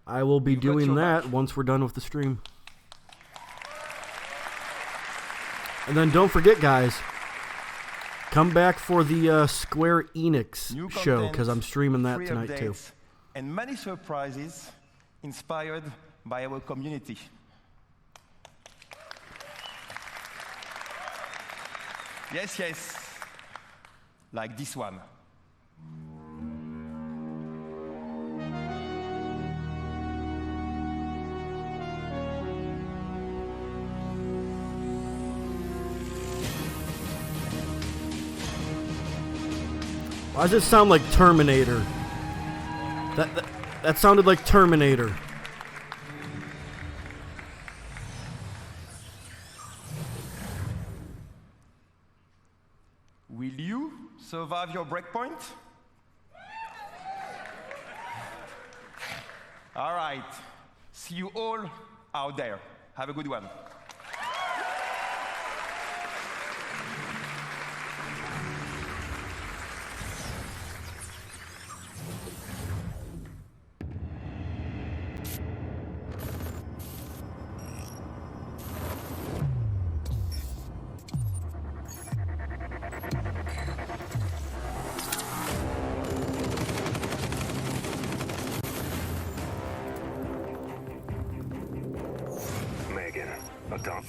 Speaker 1: I will be doing that once we're done with the stream. And then don't forget, guys, come back for the Square Enix show, because I'm streaming that tonight too.
Speaker 4: And many surprises inspired by our community. Yes, yes, like this one.
Speaker 1: Why does it sound like Terminator? That sounded like Terminator.
Speaker 4: Will you survive your breakpoint? All right. See you all out there. Have a good one.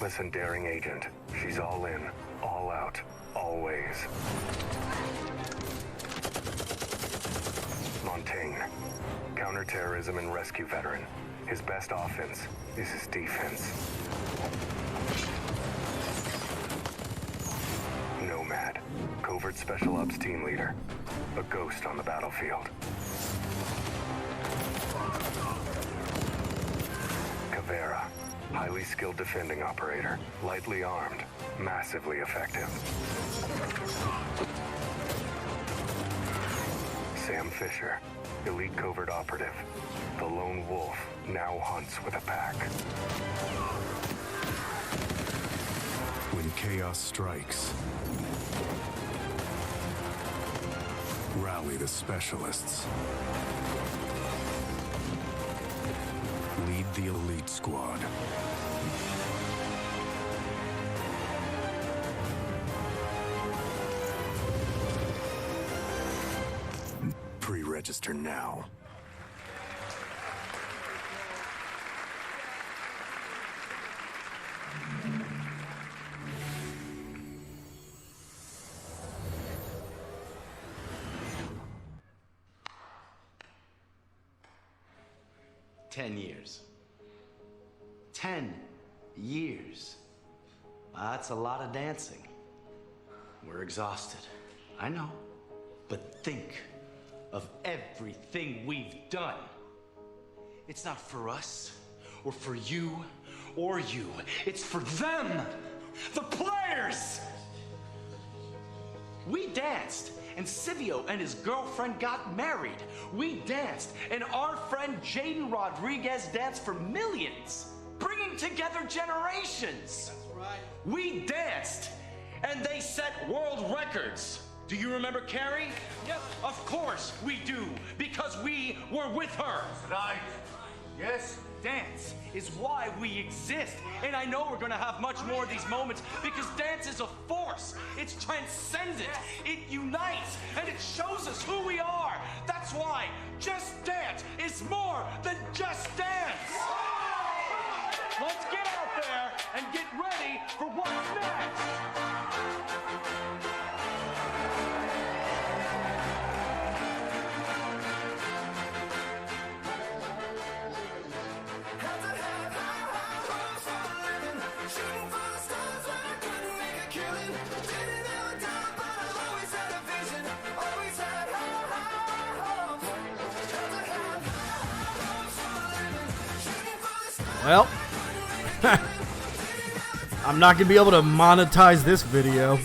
Speaker 5: Listen, daring agent. She's all in, all out, always. Montaigne. Counterterrorism and rescue veteran. His best offense is his defense. Nomad. Covert Special Ops team leader. A ghost on the battlefield. Caveira. Highly skilled defending operator. Lightly armed. Massively effective. Sam Fisher. Elite covert operative. The lone wolf now hunts with a pack. When chaos strikes, rally the specialists. Lead the elite squad. Pre-register now.
Speaker 7: $10 years. 10 years. That's a lot of dancing. We're exhausted. I know. But think of everything we've done. It's not for us, or for you, or you. It's for them, the players! We danced, and Silvio and his girlfriend got married. We danced, and our friend Jaden Rodriguez danced for millions, bringing together generations. That's right. We danced, and they set world records. Do you remember Carrie? Yep. Of course we do, because we were with her. Right. Yes. Dance is why we exist. And I know we're gonna have much more of these moments because dance is a force. It's transcendent. It unites and it shows us who we are. That's why Just Dance is more than just dance. Let's get out there and get ready for what's next.
Speaker 1: Well, I'm not going to be able to monetize this video.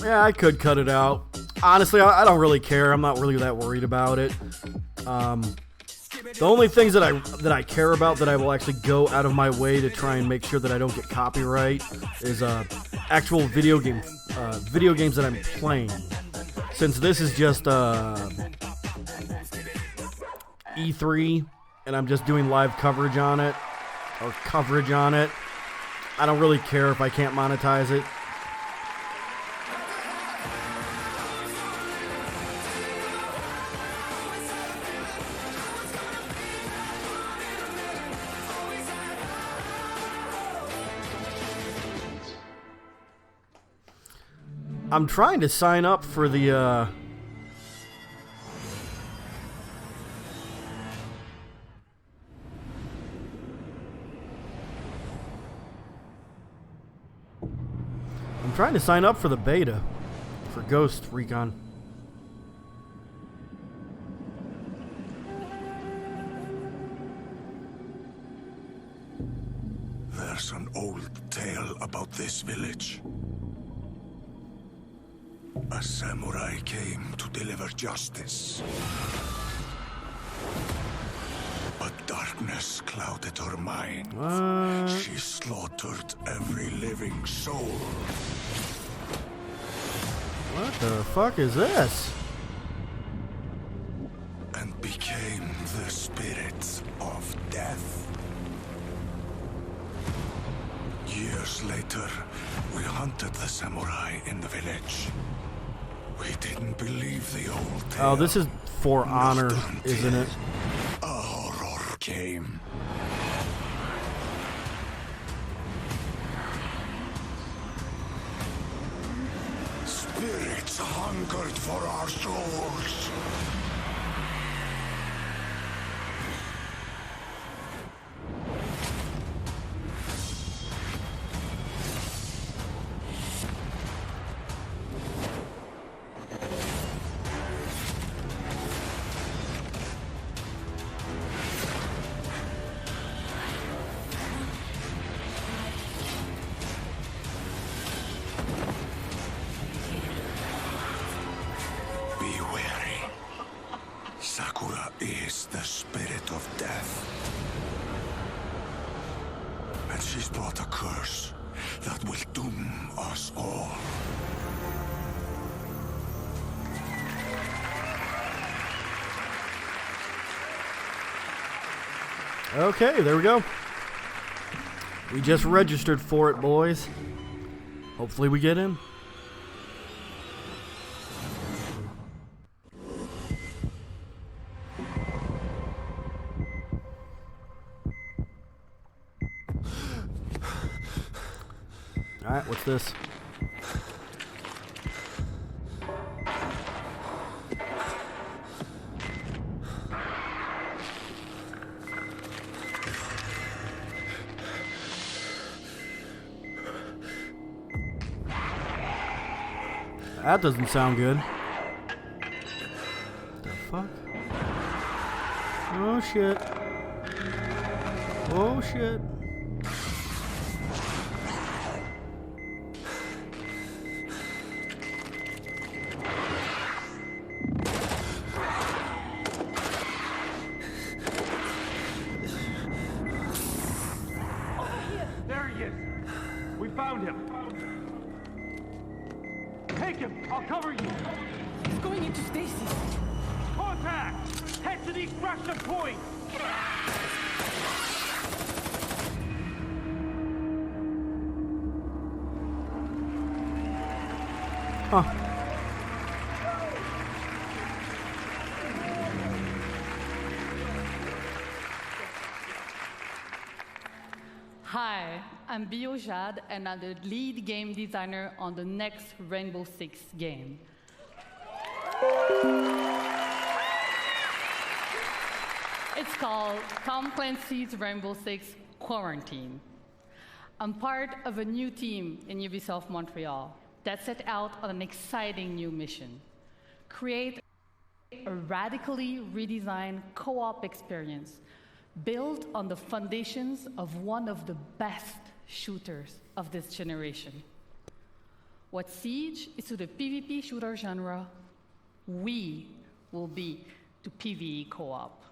Speaker 1: Yeah, I could cut it out. Honestly, I don't really care. I'm not really that worried about it. The only things that I care about, that I will actually go out of my way to try and make sure that I don't get copyright, is actual video games that I'm playing. Since this is just E3, and I'm just doing live coverage on it, I don't really care if I can't monetize it. I'm trying to sign up for the trying to sign up for the beta for Ghost Recon.
Speaker 9: There's an old tale about this village. A samurai came to deliver justice. But darkness clouded her mind.
Speaker 1: What?
Speaker 9: She slaughtered every living soul.
Speaker 1: What the fuck is this?
Speaker 9: And became the spirit of death. Years later, we hunted the samurai in the village. We didn't believe the old tale.
Speaker 1: Oh, this is For Honor,
Speaker 9: Not
Speaker 1: isn't it?
Speaker 9: A horror came. Spirits hungered for our souls. Be wary. Sakura is the spirit of death. And she's brought a curse that will doom us all.
Speaker 1: Okay, there we go. We just registered for it, boys. Hopefully we get in. Alright, what's this? That doesn't sound good. The fuck? Oh shit. Oh shit.
Speaker 3: There he is. We found him. Take him. I'll cover you.
Speaker 10: He's going into stasis.
Speaker 3: Contact. Head to the extraction point.
Speaker 1: Huh.
Speaker 10: Hi, I'm Bio Jade, and I'm the lead game designer on the next Rainbow Six game. It's called Tom Clancy's Rainbow Six Quarantine. I'm part of a new team in Ubisoft Montreal that set out on an exciting new mission: create a radically redesigned co-op experience built on the foundations of one of the best shooters of this generation. What Siege is to the PvP shooter genre, we will be to PvE co-op.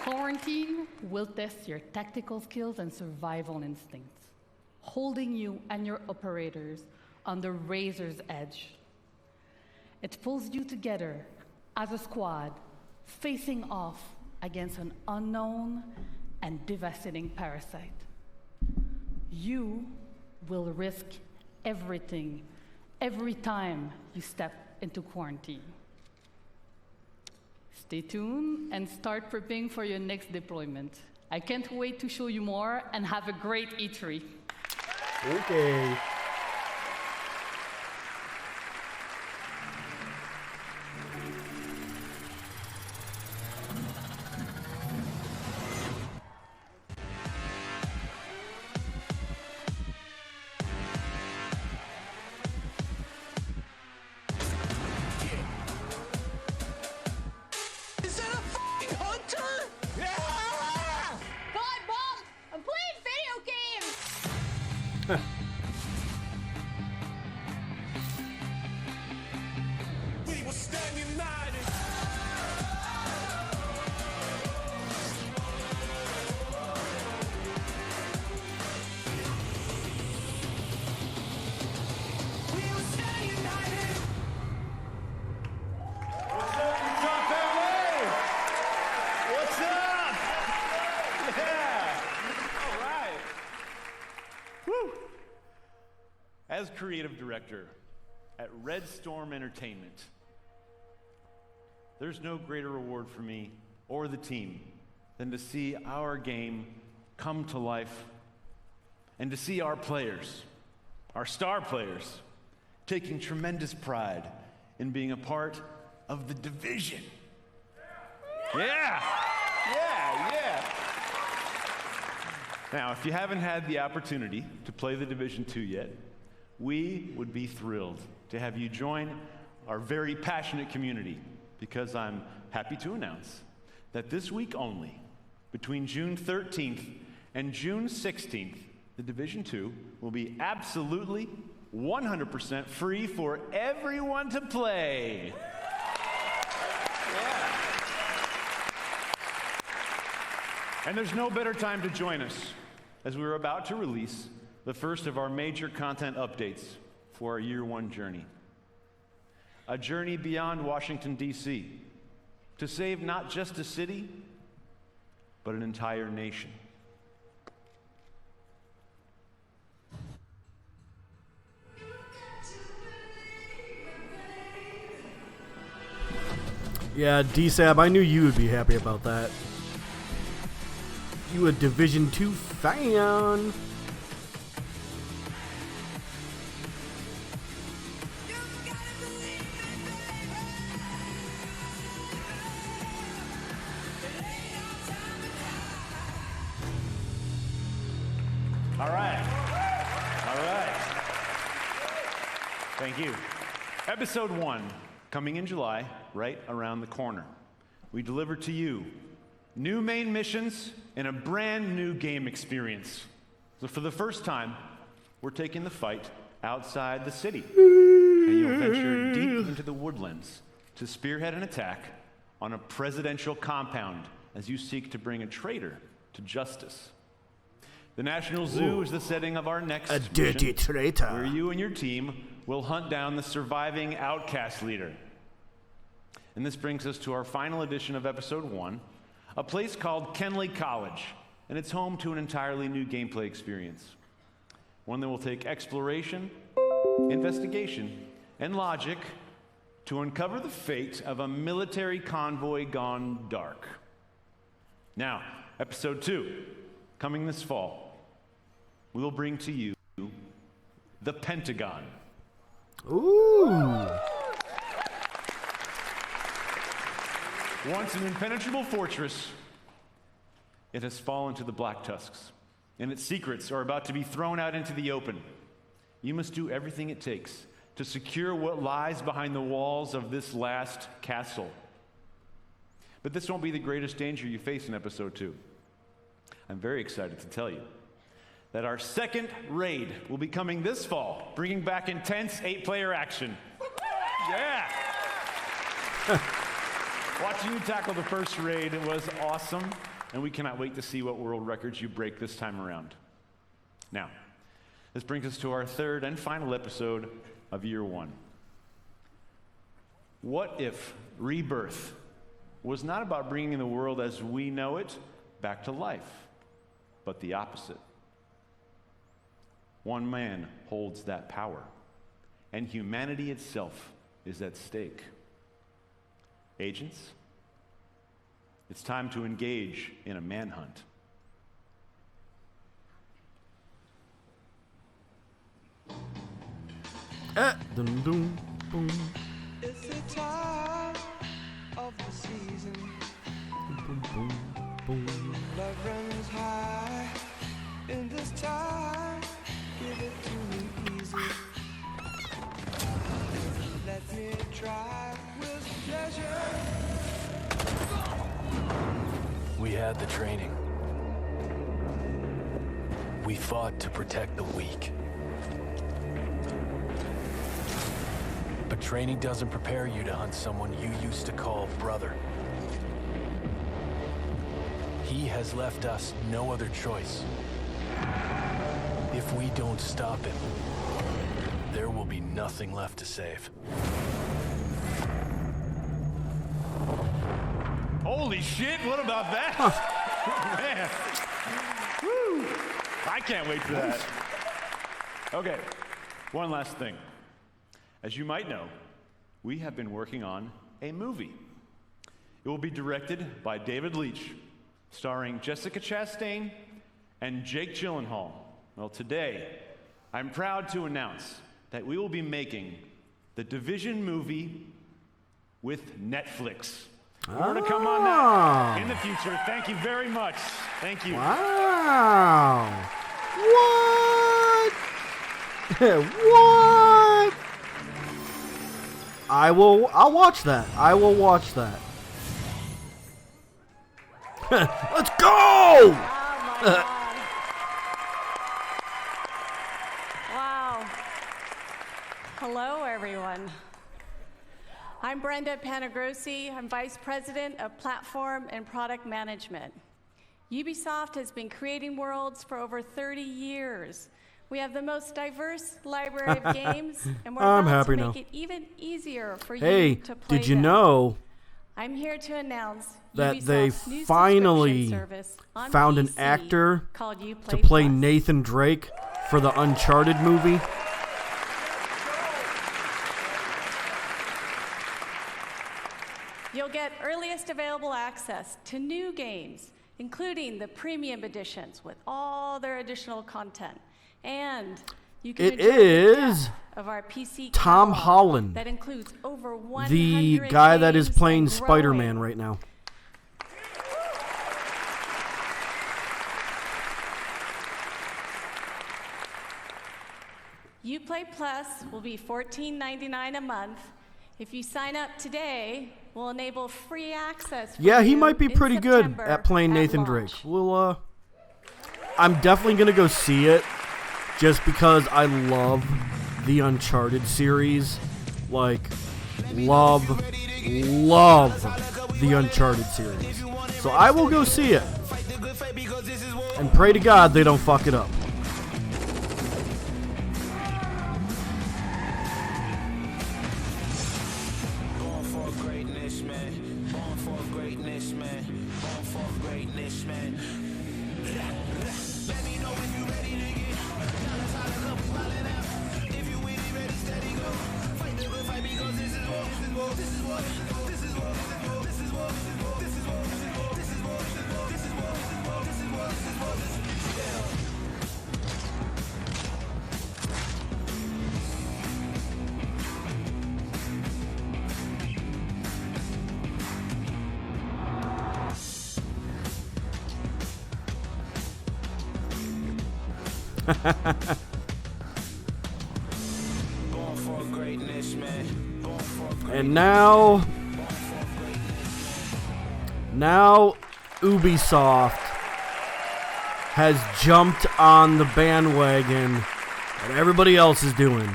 Speaker 10: Quarantine will test your tactical skills and survival instincts, holding you and your operators on the razor's edge. It pulls you together as a squad, facing off against an unknown and devastating parasite. You will risk everything every time you step into quarantine. Stay tuned and start prepping for your next deployment. I can't wait to show you more, and have a great E3.
Speaker 1: Okay.
Speaker 3: We will stand united. We will stand united.
Speaker 8: What's up, Utah family? What's up? Yeah. All right. Woo. As creative director at Red Storm Entertainment, there's no greater reward for me or the team than to see our game come to life and to see our players, our star players, taking tremendous pride in being a part of the Division. Yeah. Now, if you haven't had the opportunity to play the Division 2 yet, we would be thrilled to have you join our very passionate community, because I'm happy to announce that this week only, between June 13th and June 16th, the Division 2 will be absolutely 100% free for everyone to play. And there's no better time to join us, as we're about to release the first of our major content updates for our year one journey. A journey beyond Washington, D.C., to save not just a city, but an entire nation.
Speaker 1: Yeah, D-Sab, I knew you would be happy about that. You a Division 2 fan.
Speaker 8: All right. Thank you. Episode 1, coming in July, right around the corner. We deliver to you new main missions and a brand new game experience. So for the first time, we're taking the fight outside the city. And you'll venture deep into the woodlands to spearhead an attack on a presidential compound as you seek to bring a traitor to justice. The National Zoo is the setting of our next mission,
Speaker 1: dirty traitor,
Speaker 8: where you and your team will hunt down the surviving outcast leader. And this brings us to our final edition of Episode 1, a place called Kenley College, and it's home to an entirely new gameplay experience. One that will take exploration, investigation, and logic to uncover the fate of a military convoy gone dark. Now, Episode 2, coming this fall, we will bring to you the Pentagon.
Speaker 1: Ooh.
Speaker 8: Once an impenetrable fortress, it has fallen to the Black Tusks, and its secrets are about to be thrown out into the open. You must do everything it takes to secure what lies behind the walls of this last castle. But this won't be the greatest danger you face in Episode 2. I'm very excited to tell you that our second raid will be coming this fall, bringing back intense 8-player action. Yeah! Watching you tackle the first raid was awesome, and we cannot wait to see what world records you break this time around. Now, this brings us to our third and final episode of Year 1. What if Rebirth was not about bringing the world as we know it back to life, but the opposite? One man holds that power, and humanity itself is at stake. Agents, it's time to engage in a manhunt.
Speaker 1: Dum, dum, boom.
Speaker 3: It's the time of the season.
Speaker 1: Boom, boom, boom.
Speaker 3: Love runs high in this time. Give it to me easy. Let me try with pleasure.
Speaker 13: We had the training. We fought to protect the weak. But training doesn't prepare you to hunt someone you used to call brother. He has left us no other choice. If we don't stop him, there will be nothing left to save.
Speaker 8: Holy shit, what about that? Man. Woo. I can't wait for that. Okay, one last thing. As you might know, we have been working on a movie. It will be directed by David Leitch, starring Jessica Chastain and Jake Gyllenhaal. Well, today, I'm proud to announce that we will be making the Division movie with Netflix. More to come on that in the future. Thank you very much. Thank you.
Speaker 1: Wow. What? What? I'll watch that. I will watch that. Let's go!
Speaker 14: Oh my God. Wow. Hello, everyone. I'm Brenda Panagrossi. I'm Vice President of Platform and Product Management. Ubisoft has been creating worlds for over 30 years. We have the most diverse library of games, and we're about to make it even easier for you to play
Speaker 1: did you
Speaker 14: them.
Speaker 1: know
Speaker 14: I'm here to announce
Speaker 1: that
Speaker 14: Ubisoft's
Speaker 1: they
Speaker 14: new
Speaker 1: finally
Speaker 14: subscription service on
Speaker 1: found an
Speaker 14: PC
Speaker 1: actor
Speaker 14: called
Speaker 1: to
Speaker 14: Uplay
Speaker 1: play
Speaker 14: Plus.
Speaker 1: Nathan Drake for the Uncharted movie?
Speaker 14: You'll get earliest available access to new games, including the premium editions with all their additional content. And you can
Speaker 1: It
Speaker 14: enjoy the
Speaker 1: is
Speaker 14: depth of our PC
Speaker 1: Tom
Speaker 14: catalog
Speaker 1: Holland,
Speaker 14: that includes over 100
Speaker 1: the guy that is
Speaker 14: games
Speaker 1: playing
Speaker 14: and
Speaker 1: Spider-Man
Speaker 14: growing.
Speaker 1: right now.
Speaker 14: Uplay Plus will be $14.99 a month. If you sign up today, we'll enable free access for
Speaker 1: Yeah, he
Speaker 14: you
Speaker 1: might be
Speaker 14: in
Speaker 1: pretty good
Speaker 14: September
Speaker 1: at playing Nathan
Speaker 14: launch.
Speaker 1: Drake. Well, I'm definitely gonna go see it, just because I love the Uncharted series. Like, love the Uncharted series. So I will go see it, and pray to God they don't fuck it up. And now Ubisoft has jumped on the bandwagon that everybody else is doing.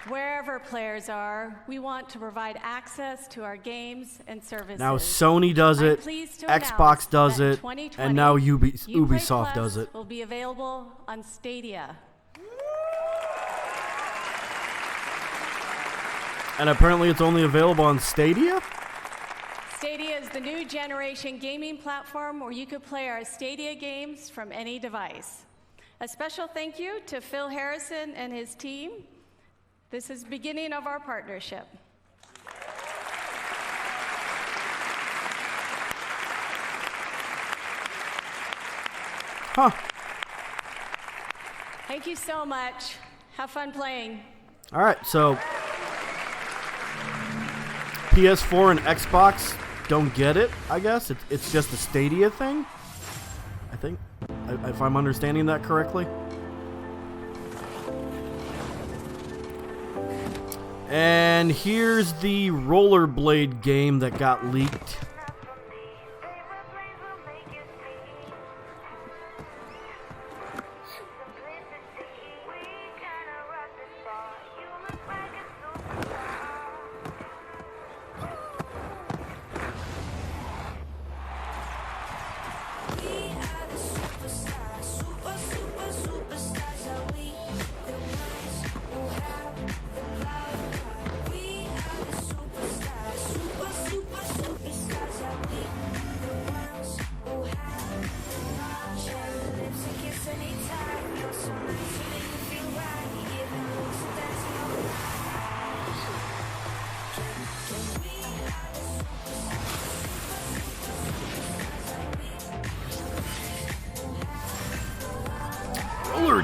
Speaker 14: Wherever players are, we want to provide access to our games and services.
Speaker 1: Now Sony does
Speaker 14: I'm
Speaker 1: it,
Speaker 14: pleased to
Speaker 1: Xbox
Speaker 14: announce
Speaker 1: does
Speaker 14: that
Speaker 1: it,
Speaker 14: 2020
Speaker 1: and now
Speaker 14: Uplay
Speaker 1: Ubisoft
Speaker 14: Plus
Speaker 1: does it.
Speaker 14: will be available on Stadia.
Speaker 1: And apparently it's only available on Stadia?
Speaker 14: Stadia is the new generation gaming platform where you could play our Stadia games from any device. A special thank you to Phil Harrison and his team. This is the beginning of our partnership.
Speaker 1: Huh.
Speaker 14: Thank you so much. Have fun playing.
Speaker 1: All right, so PS4 and Xbox don't get it, I guess. It's just a Stadia thing, I think, if I'm understanding that correctly. And here's the rollerblade game that got leaked.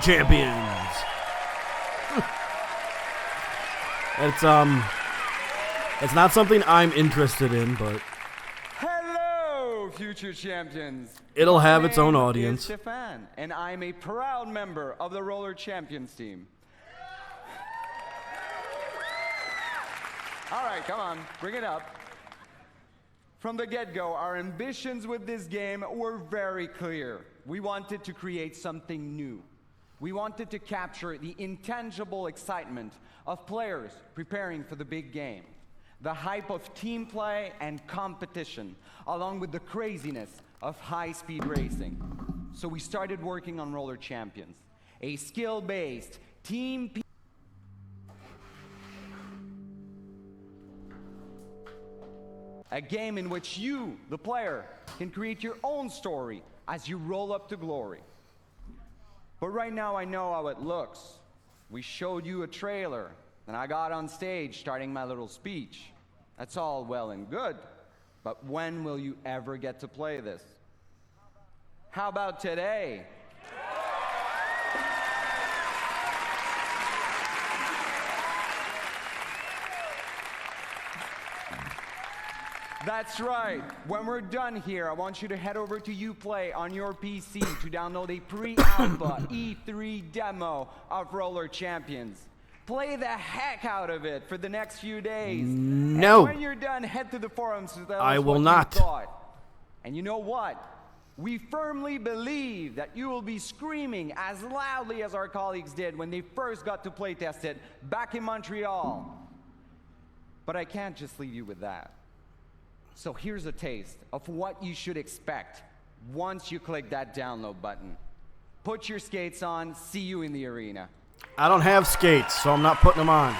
Speaker 1: champions. It's not something I'm interested in, but
Speaker 12: hello, future champions.
Speaker 1: It'll
Speaker 12: My
Speaker 1: have its own
Speaker 12: name
Speaker 1: audience.
Speaker 12: is Stefan, and I'm a proud member of the Roller Champions team. All right, come on, bring it up. From the get-go, our ambitions with this game were very clear. We wanted to create something new. We wanted to capture the intangible excitement of players preparing for the big game, the hype of team play and competition, along with the craziness of high-speed racing. So we started working on Roller Champions, a skill-based team. A game in which you, the player, can create your own story as you roll up to glory. But right now I know how it looks. We showed you a trailer, and I got on stage starting my little speech. That's all well and good, but when will you ever get to play this? How about today? That's right. When we're done here, I want you to head over to Uplay on your PC to download a pre-alpha E3 demo of Roller Champions. Play the heck out of it for the next few days.
Speaker 1: No.
Speaker 12: And when you're done, head to the forums to tell
Speaker 1: I
Speaker 12: us
Speaker 1: will
Speaker 12: what
Speaker 1: not.
Speaker 12: you thought. And you know what? We firmly believe that you will be screaming as loudly as our colleagues did when they first got to playtest it back in Montreal. But I can't just leave you with that. So here's a taste of what you should expect once you click that download button. Put your skates on, see you in the arena.
Speaker 1: I don't have skates, so I'm not putting them on.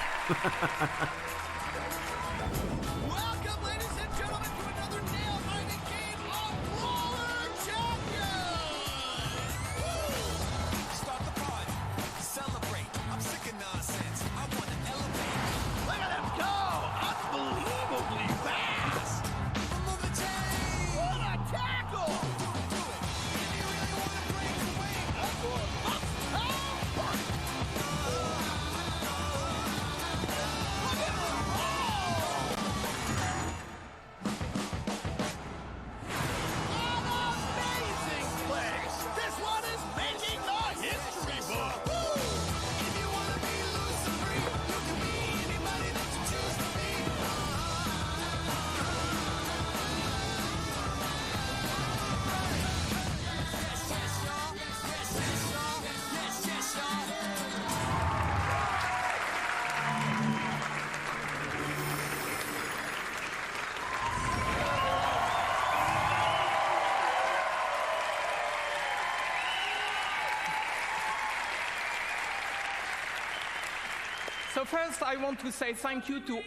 Speaker 15: So first, I want to say thank you to...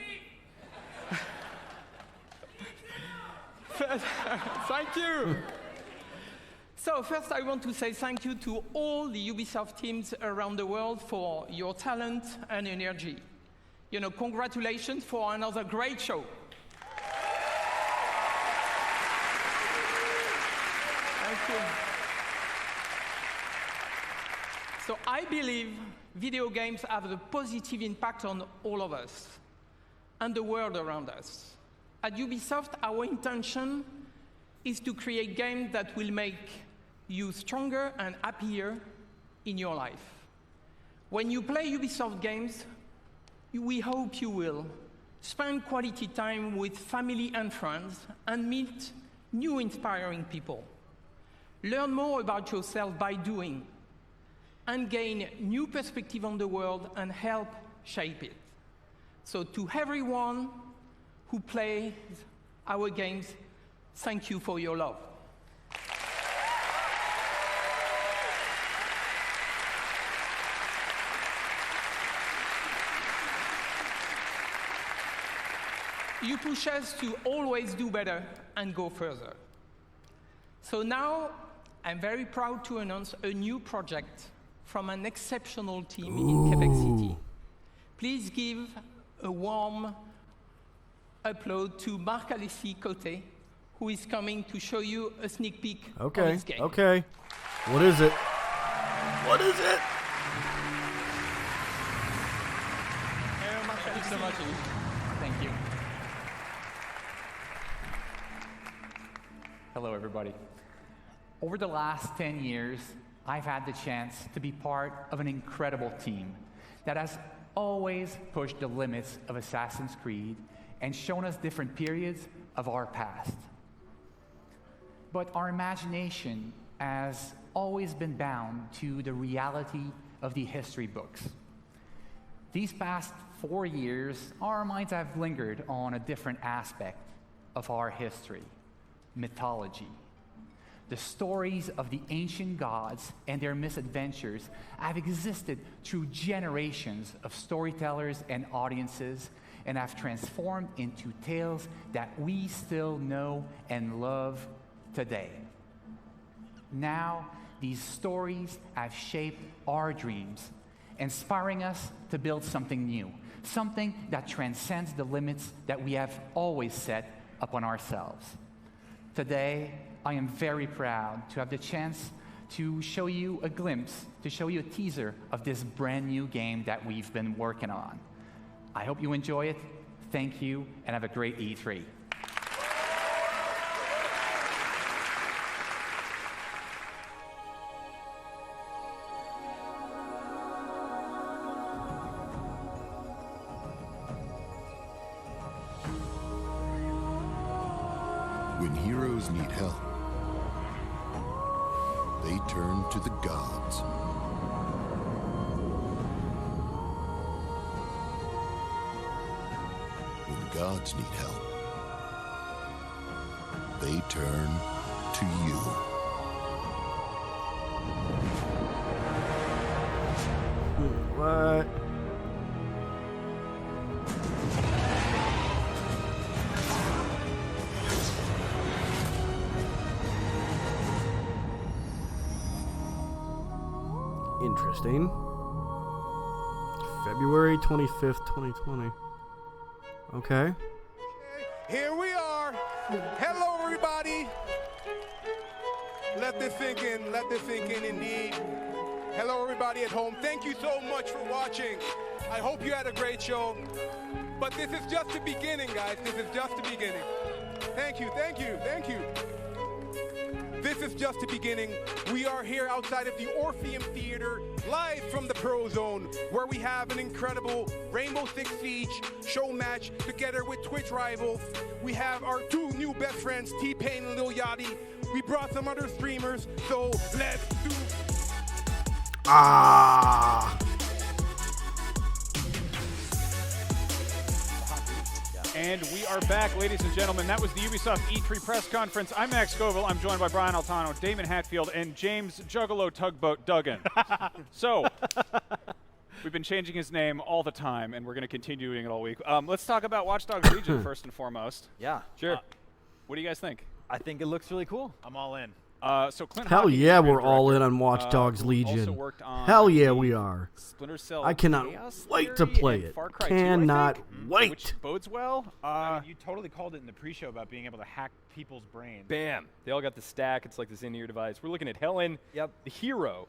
Speaker 15: Thank you! So first, I want to say thank you to all the Ubisoft teams around the world for your talent and energy. You know, congratulations for another great show. Thank you. So I believe video games have a positive impact on all of us and the world around us. At Ubisoft, our intention is to create games that will make you stronger and happier in your life. When you play Ubisoft games, we hope you will spend quality time with family and friends and meet new inspiring people. Learn more about yourself by doing, and gain new perspective on the world and help shape it. So to everyone who plays our games, thank you for your love. You push us to always do better and go further. So now, I'm very proud to announce a new project from an exceptional team in Quebec City. Please give a warm applause to Marc-Alexis Côté, who is coming to show you a sneak peek of his game.
Speaker 1: Okay. What is it? What is it?
Speaker 16: so much, Eve. Thank you. Hello, everybody. Over the last 10 years, I've had the chance to be part of an incredible team that has always pushed the limits of Assassin's Creed and shown us different periods of our past. But our imagination has always been bound to the reality of the history books. These past 4 years, our minds have lingered on a different aspect of our history: mythology. The stories of the ancient gods and their misadventures have existed through generations of storytellers and audiences and have transformed into tales that we still know and love today. Now, these stories have shaped our dreams, inspiring us to build something new, something that transcends the limits that we have always set upon ourselves. Today, I am very proud to have the chance to show you a glimpse, to show you a teaser of this brand new game that we've been working on. I hope you enjoy it. Thank you, and have a great E3.
Speaker 17: When heroes need help, they turn to the gods. When gods need help, they turn to you.
Speaker 1: What? Interesting. February 25th, 2020. Okay.
Speaker 11: Here we are. Hello, everybody. Let this sink in. Let this sink in, indeed. Hello, everybody at home. Thank you so much for watching. I hope you had a great show. But this is just the beginning, guys. This is just the beginning. Thank you, thank you, thank you. This is just the beginning. We are here outside of the Orpheum Theater, live from the Pro Zone, where we have an incredible Rainbow Six Siege show match together with Twitch rivals. We have our two new best friends, T-Pain and Lil Yachty. We brought some other streamers, so let's do...
Speaker 18: And we are back, ladies and gentlemen. That was the Ubisoft E3 press conference. I'm Max Scoville. I'm joined by Brian Altano, Damon Hatfield, and James Juggalo Tugboat Duggan. So, we've been changing his name all the time, and we're going to continue doing it all week. Let's talk about Watch Dogs Legion first and foremost.
Speaker 24: Yeah.
Speaker 18: Sure. What do you guys think?
Speaker 24: I think it looks really cool.
Speaker 8: I'm all in.
Speaker 18: So Clint
Speaker 1: Hell
Speaker 18: Hawkins,
Speaker 1: yeah,
Speaker 18: creative
Speaker 1: we're all in
Speaker 18: director,
Speaker 1: on Watch Dogs
Speaker 18: who
Speaker 1: Legion.
Speaker 18: also worked on
Speaker 1: Hell yeah, we are.
Speaker 18: Splinter Cell
Speaker 1: I cannot
Speaker 18: Chaos
Speaker 1: wait to
Speaker 18: Theory
Speaker 1: play
Speaker 18: and
Speaker 1: it.
Speaker 18: Far Cry 2, I
Speaker 1: Cannot
Speaker 18: think,
Speaker 1: wait.
Speaker 18: Which bodes well.
Speaker 8: I mean, you totally called it in the pre-show about being able to hack people's brains.
Speaker 25: Bam! They all got the stack. It's like this in-ear device. We're looking at Helen, the hero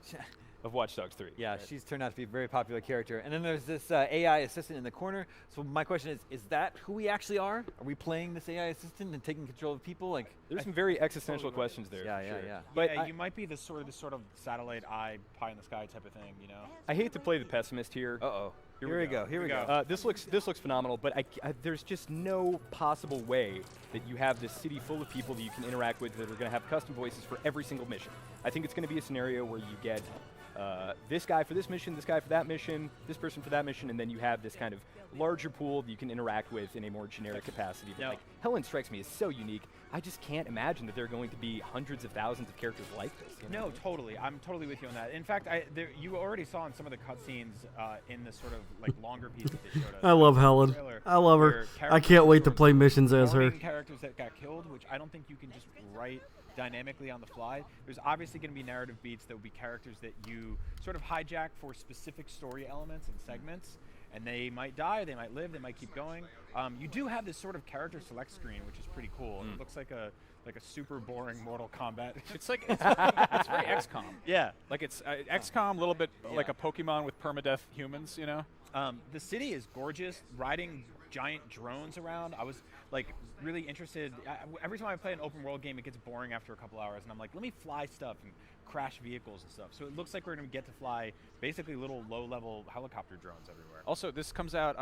Speaker 25: of Watch Dogs 3.
Speaker 24: Yeah, she's turned out to be a very popular character. And then there's this AI assistant in the corner. So my question is that who we actually are? Are we playing this AI assistant and taking control of people? Like,
Speaker 25: there's some very existential questions there.
Speaker 24: Yeah.
Speaker 8: But you might be this sort of satellite eye, pie in the sky type of thing, you know?
Speaker 25: I hate to play the pessimist here.
Speaker 24: Uh-oh.
Speaker 25: Here we go. This looks phenomenal, but there's just no possible way that you have this city full of people that you can interact with that are going to have custom voices for every single mission. I think it's going to be a scenario where you get this guy for this mission, this guy for that mission, this person for that mission, and then you have this kind of larger pool that you can interact with in a more generic capacity. But like, Helen strikes me as so unique. I just can't imagine that there are going to be hundreds of thousands of characters like this. You know?
Speaker 8: No, totally. I'm totally with you on that. In fact, you already saw in some of the cutscenes in the sort of like longer piece that they showed us.
Speaker 1: I love Helen. I love her. I can't wait to play missions as her.
Speaker 8: Characters that got killed, which I don't think you can just write dynamically on the fly. There's obviously going to be narrative beats that will be characters that you sort of hijack for specific story elements and segments. And they might die, they might live, they might keep going. You do have this sort of character select screen, which is pretty cool. It looks like a super boring Mortal Kombat.
Speaker 18: It's like it's very XCOM.
Speaker 8: Yeah,
Speaker 18: like it's XCOM, a little bit like a Pokemon with permadeath humans, you know.
Speaker 6: The city is gorgeous. Riding giant drones around, I was like really interested. Every time I play an open world game, it gets boring after a couple hours, and I'm like, let me fly stuff and crash vehicles and stuff. So it looks like we're going to get to fly basically little low-level helicopter drones everywhere.
Speaker 18: Also, this comes out,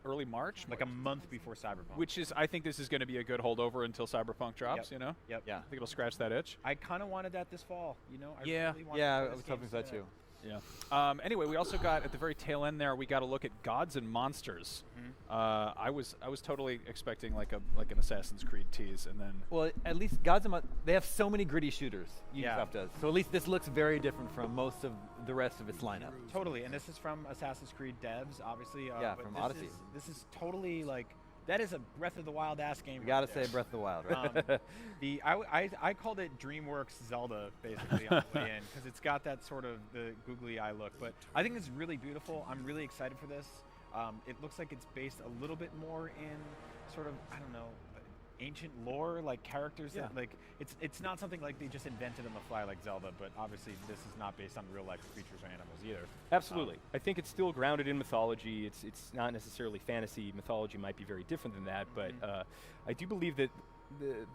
Speaker 18: early March?
Speaker 6: Like a month before Cyberpunk.
Speaker 18: Which is, I think this is going to be a good holdover until Cyberpunk drops, you know?
Speaker 6: Yep.
Speaker 18: I think it'll scratch that itch.
Speaker 6: I kind of wanted that this fall, you know? I really wanted
Speaker 24: Yeah, I
Speaker 6: this
Speaker 24: was
Speaker 6: game
Speaker 24: hoping for that
Speaker 6: so
Speaker 24: too.
Speaker 18: Yeah. Anyway, we also got at the very tail end there. We got a look at Gods and Monsters. I was totally expecting like an Assassin's Creed tease, and then
Speaker 24: Well, at least Gods and they have so many gritty shooters. Ubisoft does. So at least this looks very different from most of the rest of its lineup.
Speaker 6: Totally, and this is from Assassin's Creed devs, obviously.
Speaker 24: Yeah,
Speaker 6: but
Speaker 24: from
Speaker 6: this
Speaker 24: Odyssey.
Speaker 6: This is totally like that is a Breath of the Wild ass game.
Speaker 24: You gotta say Breath of the Wild, right?
Speaker 6: I called it DreamWorks Zelda basically on the way in because it's got that sort of the googly eye look. But I think it's really beautiful. I'm really excited for this. It looks like it's based a little bit more in sort of ancient lore, like characters that like it's not something like they just invented on the fly like Zelda. But obviously this is not based on real life creatures or animals either.
Speaker 25: Absolutely. I think it's still grounded in mythology. It's not necessarily fantasy. Mythology might be very different than that, but I do believe that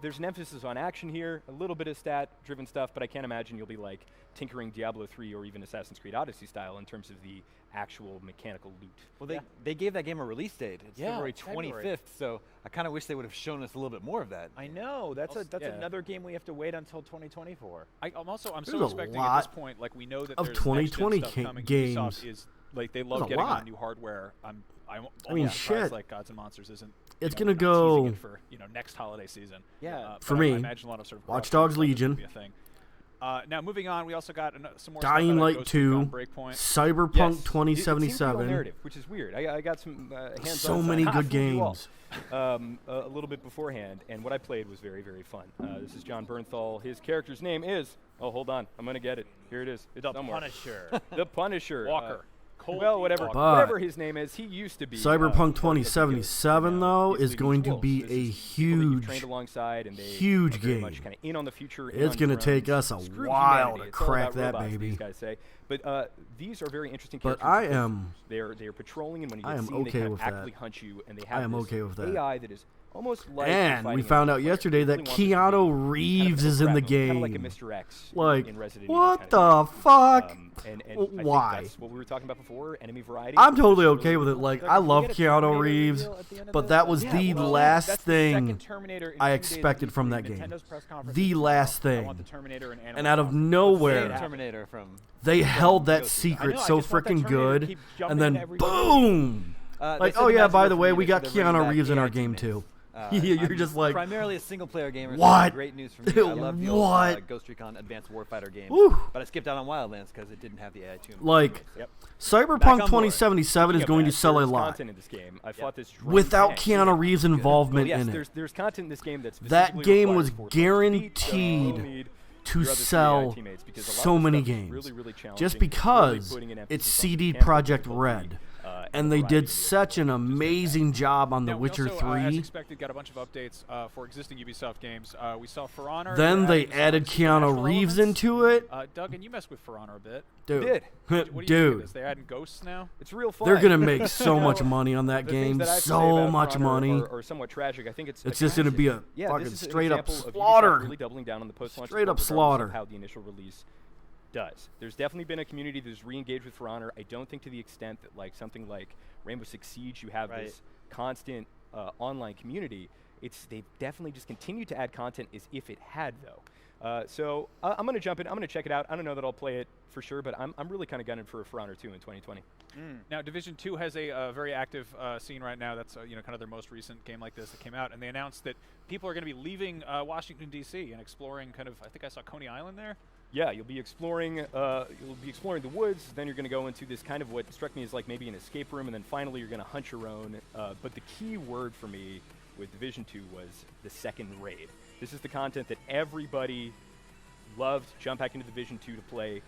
Speaker 25: there's an emphasis on action here, a little bit of stat-driven stuff, but I can't imagine you'll be like tinkering Diablo 3 or even Assassin's Creed Odyssey style in terms of the actual mechanical loot.
Speaker 24: Well, they gave that game a release date. It's February 25th, so I kind of wish they would have shown us a little bit more of that.
Speaker 6: I know that's another game we have to wait until 2024.
Speaker 18: I'm so
Speaker 1: There's
Speaker 18: expecting at this point, like we know that
Speaker 1: of
Speaker 18: there's
Speaker 1: 2020
Speaker 18: next-gen stuff coming.
Speaker 1: games.
Speaker 18: Ubisoft is like they love
Speaker 1: There's a
Speaker 18: getting
Speaker 1: lot.
Speaker 18: on new hardware. I'm
Speaker 1: I mean,
Speaker 18: almost surprised
Speaker 1: shit.
Speaker 18: like Gods and Monsters isn't.
Speaker 1: It's
Speaker 18: gonna
Speaker 1: go
Speaker 18: for next holiday season.
Speaker 6: Yeah,
Speaker 1: for
Speaker 18: but
Speaker 1: me.
Speaker 18: I imagine a lot of sort of
Speaker 1: Watch
Speaker 18: cross-play
Speaker 1: Dogs
Speaker 18: stuff is
Speaker 1: Legion.
Speaker 18: gonna be a thing. Now moving on, we also got some more
Speaker 1: Dying
Speaker 18: stuff out of
Speaker 1: Light
Speaker 18: Ghost
Speaker 1: 2,
Speaker 18: Recon Breakpoint.
Speaker 1: Cyberpunk
Speaker 25: It seems to be all
Speaker 1: 2077.
Speaker 25: narrative, which is weird. I got some hands-on.
Speaker 1: So many good games.
Speaker 25: A little bit beforehand, and what I played was very, very fun. This is John Bernthal. His character's name is. Oh, hold on. I'm gonna get it. Here it is. It's
Speaker 6: The
Speaker 25: somewhere.
Speaker 6: Punisher.
Speaker 25: The Punisher.
Speaker 6: Walker.
Speaker 25: Well, whatever.
Speaker 1: But
Speaker 25: Whatever his name is, he used to be.
Speaker 1: Cyberpunk 2077 though
Speaker 25: He's
Speaker 1: is going to
Speaker 25: Wolves.
Speaker 1: be
Speaker 25: This
Speaker 1: a
Speaker 25: is people that you've
Speaker 1: huge,
Speaker 25: trained alongside, and they
Speaker 1: huge
Speaker 25: are very
Speaker 1: game.
Speaker 25: much kind of in on the future. in
Speaker 1: It's
Speaker 25: on
Speaker 1: gonna
Speaker 25: drones.
Speaker 1: take us a
Speaker 25: Screw
Speaker 1: while
Speaker 25: humanity.
Speaker 1: to
Speaker 25: It's all
Speaker 1: crack
Speaker 25: about
Speaker 1: that
Speaker 25: robots,
Speaker 1: baby.
Speaker 25: These guys say, but these are very interesting
Speaker 1: But
Speaker 25: characters.
Speaker 1: I
Speaker 25: because
Speaker 1: am-
Speaker 25: They're patrolling, and when you
Speaker 1: I
Speaker 25: get
Speaker 1: am
Speaker 25: seen, they
Speaker 1: okay
Speaker 25: kind
Speaker 1: with
Speaker 25: of actively
Speaker 1: that.
Speaker 25: hunt you, and they
Speaker 1: I
Speaker 25: have
Speaker 1: am
Speaker 25: this
Speaker 1: okay with that.
Speaker 25: AI that is almost like
Speaker 1: And we
Speaker 25: fighting
Speaker 1: found
Speaker 25: a
Speaker 1: out
Speaker 25: player.
Speaker 1: yesterday
Speaker 25: You
Speaker 1: that
Speaker 25: really want this to be
Speaker 1: Keanu Reeves is in the
Speaker 25: kind of like a
Speaker 1: game.
Speaker 25: Mr. X
Speaker 1: Like,
Speaker 25: in Resident Evil
Speaker 1: what
Speaker 25: kind
Speaker 1: the
Speaker 25: of thing.
Speaker 1: fuck?
Speaker 25: And I think
Speaker 1: Why?
Speaker 25: that's what we were talking about before, enemy variety.
Speaker 1: I'm totally
Speaker 25: It's
Speaker 1: okay
Speaker 25: really
Speaker 1: with it.
Speaker 25: cool.
Speaker 1: Like,
Speaker 25: Like,
Speaker 1: I
Speaker 25: if we
Speaker 1: love
Speaker 25: get a
Speaker 1: Keanu
Speaker 25: Terminator
Speaker 1: Reeves,
Speaker 25: reveal at the end of
Speaker 1: but
Speaker 25: this,
Speaker 1: that was
Speaker 25: yeah,
Speaker 1: the
Speaker 25: well,
Speaker 1: last
Speaker 6: that's the second
Speaker 1: thing
Speaker 6: Terminator in
Speaker 1: I
Speaker 6: 2 days
Speaker 1: expected
Speaker 6: at
Speaker 1: from
Speaker 6: E3.
Speaker 1: that game.
Speaker 6: Nintendo press conference
Speaker 1: The
Speaker 6: is
Speaker 1: last
Speaker 6: I want
Speaker 1: thing.
Speaker 6: the Terminator and
Speaker 1: And out of
Speaker 6: Animal
Speaker 1: nowhere,
Speaker 6: Crossing.
Speaker 24: Terminator from.
Speaker 1: they held that
Speaker 24: Ghost
Speaker 1: secret
Speaker 6: I know, I
Speaker 1: so
Speaker 6: just want that
Speaker 1: freaking
Speaker 6: Terminator to
Speaker 1: good,
Speaker 6: keep jumping
Speaker 1: and then
Speaker 6: in every
Speaker 1: boom!
Speaker 24: They
Speaker 1: Like,
Speaker 24: said
Speaker 1: oh
Speaker 24: the
Speaker 1: yeah,
Speaker 24: Mass
Speaker 1: by
Speaker 24: Effect
Speaker 1: the way, we
Speaker 24: remake,
Speaker 1: got
Speaker 24: so they're bringing
Speaker 1: Keanu
Speaker 24: back
Speaker 1: Reeves in
Speaker 24: AI
Speaker 1: our game
Speaker 24: teammates.
Speaker 1: too. You're
Speaker 24: I'm
Speaker 1: just like,
Speaker 24: primarily a single player gamer. So
Speaker 1: what?
Speaker 24: Great news for me. I love the old
Speaker 1: What?
Speaker 24: Ghost Recon Advanced Warfighter game,
Speaker 1: Woo.
Speaker 24: but I skipped out on Wildlands because it didn't have the AI team.
Speaker 1: Like,
Speaker 24: Yep.
Speaker 1: Cyberpunk
Speaker 24: Back on board.
Speaker 1: 2077 is
Speaker 25: Speaking
Speaker 1: going
Speaker 25: of
Speaker 1: to
Speaker 25: that,
Speaker 1: sell a
Speaker 25: there's
Speaker 1: lot.
Speaker 25: content in this game. I fought this drone
Speaker 1: Without
Speaker 25: tank.
Speaker 1: Keanu Reeves' involvement
Speaker 25: Well, yes,
Speaker 1: in it.
Speaker 25: there's content in this game that's
Speaker 1: That
Speaker 25: specifically
Speaker 1: game
Speaker 25: required
Speaker 1: was
Speaker 25: for it.
Speaker 1: guaranteed
Speaker 25: You'll need
Speaker 1: to
Speaker 25: your other
Speaker 1: sell
Speaker 25: AI teammates because a lot
Speaker 1: so
Speaker 25: of the
Speaker 1: many
Speaker 25: stuff is
Speaker 1: games.
Speaker 25: really, really challenging.
Speaker 1: Just
Speaker 25: It's really
Speaker 1: because
Speaker 25: putting an
Speaker 1: it's
Speaker 25: emphasis on
Speaker 1: CD
Speaker 25: mechanical
Speaker 1: Projekt
Speaker 25: difficulty,
Speaker 1: Red. And
Speaker 25: the
Speaker 1: they
Speaker 25: variety
Speaker 1: did
Speaker 25: of
Speaker 1: such an amazing job on The
Speaker 18: Now,
Speaker 1: Witcher
Speaker 18: we also,
Speaker 1: 3.
Speaker 18: as expected, got a bunch of updates for existing Ubisoft games. We saw For Honor.
Speaker 1: Then
Speaker 18: they're
Speaker 1: they
Speaker 18: adding some
Speaker 1: added
Speaker 18: supernatural
Speaker 1: Keanu Reeves
Speaker 18: elements.
Speaker 1: into it.
Speaker 18: Doug, and you messed with For Honor a bit.
Speaker 1: Dude.
Speaker 25: Did.
Speaker 18: What do you think of
Speaker 1: Dude.
Speaker 18: this? They're adding ghosts now?
Speaker 25: It's real fun.
Speaker 1: They're going to make so much
Speaker 25: You know,
Speaker 1: money on that
Speaker 25: the things
Speaker 1: game.
Speaker 25: that I have to say
Speaker 1: So
Speaker 25: about
Speaker 1: much
Speaker 25: For Honor
Speaker 1: money.
Speaker 25: Are somewhat tragic. I think it's
Speaker 1: just going to be a
Speaker 25: yeah,
Speaker 1: fucking
Speaker 25: this is an
Speaker 1: straight up
Speaker 25: example of Ubisoft
Speaker 1: slaughter.
Speaker 25: really doubling down on the post-launch
Speaker 1: Straight up
Speaker 25: support regardless
Speaker 1: slaughter.
Speaker 25: of how the initial release does. There's definitely been a community that's re-engaged with For Honor. I don't think to the extent that like something like Rainbow Six Siege, you have this constant online community. They've definitely just continued to add content as if it had though. So I'm going to jump in. I'm going to check it out. I don't know that I'll play it for sure, but I'm really kind of gunning for Honor 2 in 2020.
Speaker 18: Now, Division 2 has a very active scene right now. That's kind of their most recent game like this that came out, and they announced that people are going to be leaving Washington D.C. and exploring kind of. I think I saw Coney Island there.
Speaker 25: Yeah, you'll be exploring the woods. Then you're going to go into this kind of what struck me as like maybe an escape room, and then finally you're going to hunt your own. But the key word for me with Division 2 was the second raid. This is the content that everybody loved. Jump back into Division 2 to play.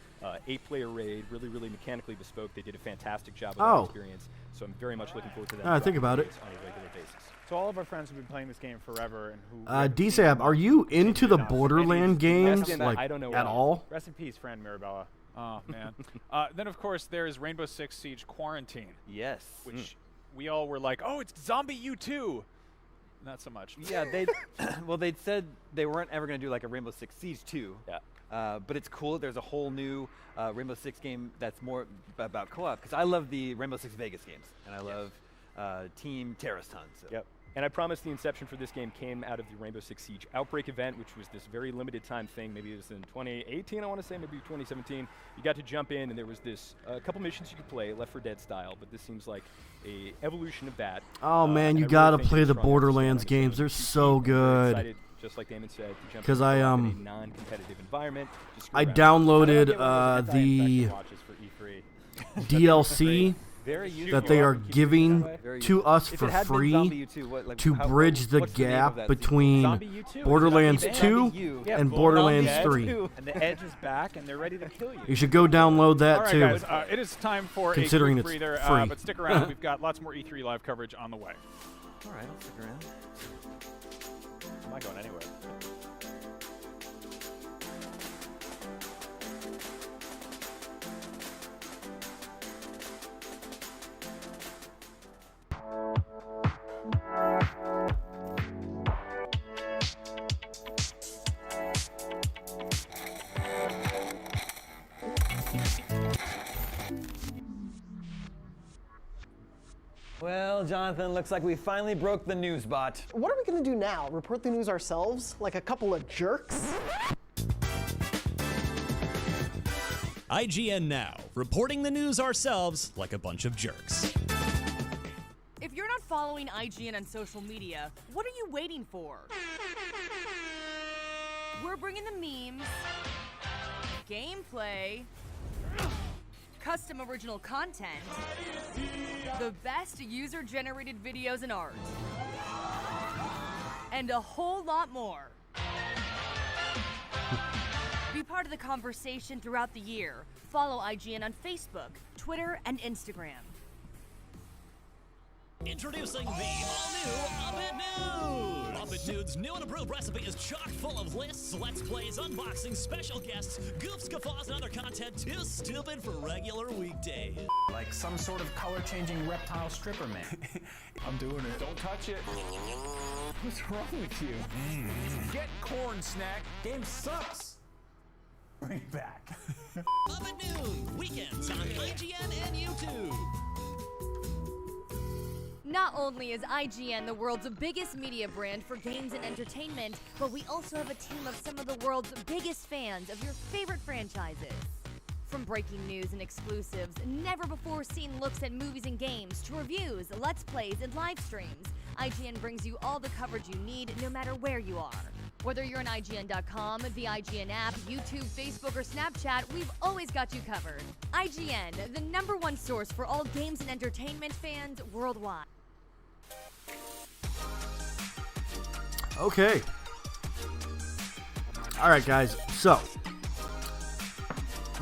Speaker 25: 8-player raid, really, really mechanically bespoke. They did a fantastic job with that experience. So I'm very much looking forward to that.
Speaker 1: Think about it.
Speaker 6: On a regular basis. So all of our friends who've been playing this game forever and who
Speaker 1: DSAB, are you into the Borderland games
Speaker 6: Rest in-
Speaker 1: like
Speaker 6: I don't know
Speaker 1: at all?
Speaker 6: Rest in peace, friend Mirabella.
Speaker 18: Oh, man. Then, of course, there is Rainbow Six Siege Quarantine.
Speaker 24: Yes.
Speaker 18: Which we all were like, oh, it's Zombie U2. Not so much.
Speaker 24: Yeah, they'd said they weren't ever going to do like a Rainbow Six Siege 2. Yeah. But it's cool. There's a whole new Rainbow Six game that's more about co-op, because I love the Rainbow Six Vegas games, and I love Team Terrorist Hunt. So.
Speaker 25: Yep. And I promise the inception for this game came out of the Rainbow Six Siege Outbreak event, which was this very limited time thing. Maybe it was in 2018, I want to say, maybe 2017. You got to jump in, and there was this couple missions you could play, Left 4 Dead style, but this seems like a evolution of that.
Speaker 1: Oh man, you gotta play the Borderlands games. They're so good.
Speaker 25: Excited, just like Damon said, to jump
Speaker 1: because
Speaker 25: into a non-competitive environment.
Speaker 1: I downloaded the DLC that they are giving to us for free to bridge the gap between Borderlands 2 and Borderlands 3.
Speaker 18: And the edge is back, and they're ready to kill you.
Speaker 1: You should go download that
Speaker 18: All right,
Speaker 1: too.
Speaker 18: Guys, it is time for
Speaker 1: considering
Speaker 18: a
Speaker 1: it's
Speaker 18: quick breather,
Speaker 1: free.
Speaker 18: but stick around. We've got lots more E3 live coverage on the way.
Speaker 24: All right, I'll stick around.
Speaker 18: I'm not going anywhere.
Speaker 24: Well, Jonathan, looks like we finally broke the news bot.
Speaker 19: What are we going to do now? Report the news ourselves? Like a couple of jerks?
Speaker 20: IGN Now, reporting the news ourselves like a bunch of jerks.
Speaker 21: If you're not following IGN on social media, what are you waiting for? We're bringing the memes, gameplay, custom original content, the best user-generated videos and art, and a whole lot more. Be part of the conversation throughout the year. Follow IGN on Facebook, Twitter, and Instagram.
Speaker 20: Introducing the all-new Up It News! Up It News' new and approved recipe is chock full of lists, let's plays, unboxings, special guests, goofs, guffaws, and other content too stupid for regular weekdays.
Speaker 22: Like some sort of color-changing reptile stripper man. I'm doing it. Don't touch it. What's wrong with you? Get corn snack. Game sucks. Bring it back.
Speaker 20: Up at Noon, weekends on IGN and YouTube.
Speaker 21: Not only is IGN the world's biggest media brand for games and entertainment, but we also have a team of some of the world's biggest fans of your favorite franchises. From breaking news and exclusives, never-before-seen looks at movies and games, to reviews, let's plays, and live streams, IGN brings you all the coverage you need no matter where you are. Whether you're on IGN.com, the IGN app, YouTube, Facebook, or Snapchat, we've always got you covered. IGN, the #1 source for all games and entertainment fans worldwide.
Speaker 1: Okay. All right, guys. So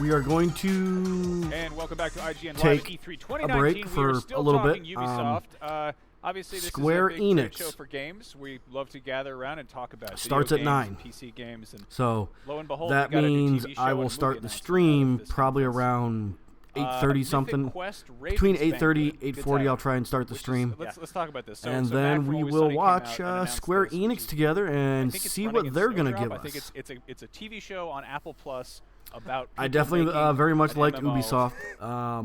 Speaker 1: we are going to
Speaker 18: And welcome back to IGN Live
Speaker 1: take
Speaker 18: at E3
Speaker 1: a
Speaker 18: 2019.
Speaker 1: break
Speaker 18: We are
Speaker 1: for
Speaker 18: still
Speaker 1: a little
Speaker 18: talking
Speaker 1: bit.
Speaker 18: Ubisoft. Obviously, this
Speaker 1: Square
Speaker 18: is a big trade
Speaker 1: Enix
Speaker 18: show for games. We love to gather around and talk about
Speaker 1: starts
Speaker 18: video
Speaker 1: at
Speaker 18: games
Speaker 1: 9.
Speaker 18: and PC games. And
Speaker 1: so
Speaker 18: lo and behold,
Speaker 1: that
Speaker 18: we got a new
Speaker 1: means
Speaker 18: TV show
Speaker 1: I
Speaker 18: and
Speaker 1: will
Speaker 18: movie
Speaker 1: start the
Speaker 18: announcement
Speaker 1: stream
Speaker 18: out of this
Speaker 1: probably around 8:30 something.
Speaker 18: Mythic Quest
Speaker 1: Between
Speaker 18: Ravens
Speaker 1: 8:30
Speaker 18: Banquet. Good
Speaker 1: 8:40 I'll
Speaker 18: title.
Speaker 1: try and start the stream.
Speaker 18: Let's talk about this. So,
Speaker 1: and
Speaker 18: so
Speaker 1: then
Speaker 18: Mac from
Speaker 1: we
Speaker 18: Always
Speaker 1: will
Speaker 18: Sunny came
Speaker 1: watch
Speaker 18: out and announced
Speaker 1: Square
Speaker 18: this,
Speaker 1: Enix together
Speaker 18: I
Speaker 1: and
Speaker 18: think it's
Speaker 1: see
Speaker 18: running
Speaker 1: what
Speaker 18: in
Speaker 1: they're going to
Speaker 18: Snowdrop.
Speaker 1: give
Speaker 18: I think
Speaker 1: us.
Speaker 18: it's a TV show on Apple Plus about.
Speaker 1: I
Speaker 18: people
Speaker 1: definitely
Speaker 18: making
Speaker 1: very much
Speaker 18: an
Speaker 1: like
Speaker 18: MMO.
Speaker 1: Ubisoft.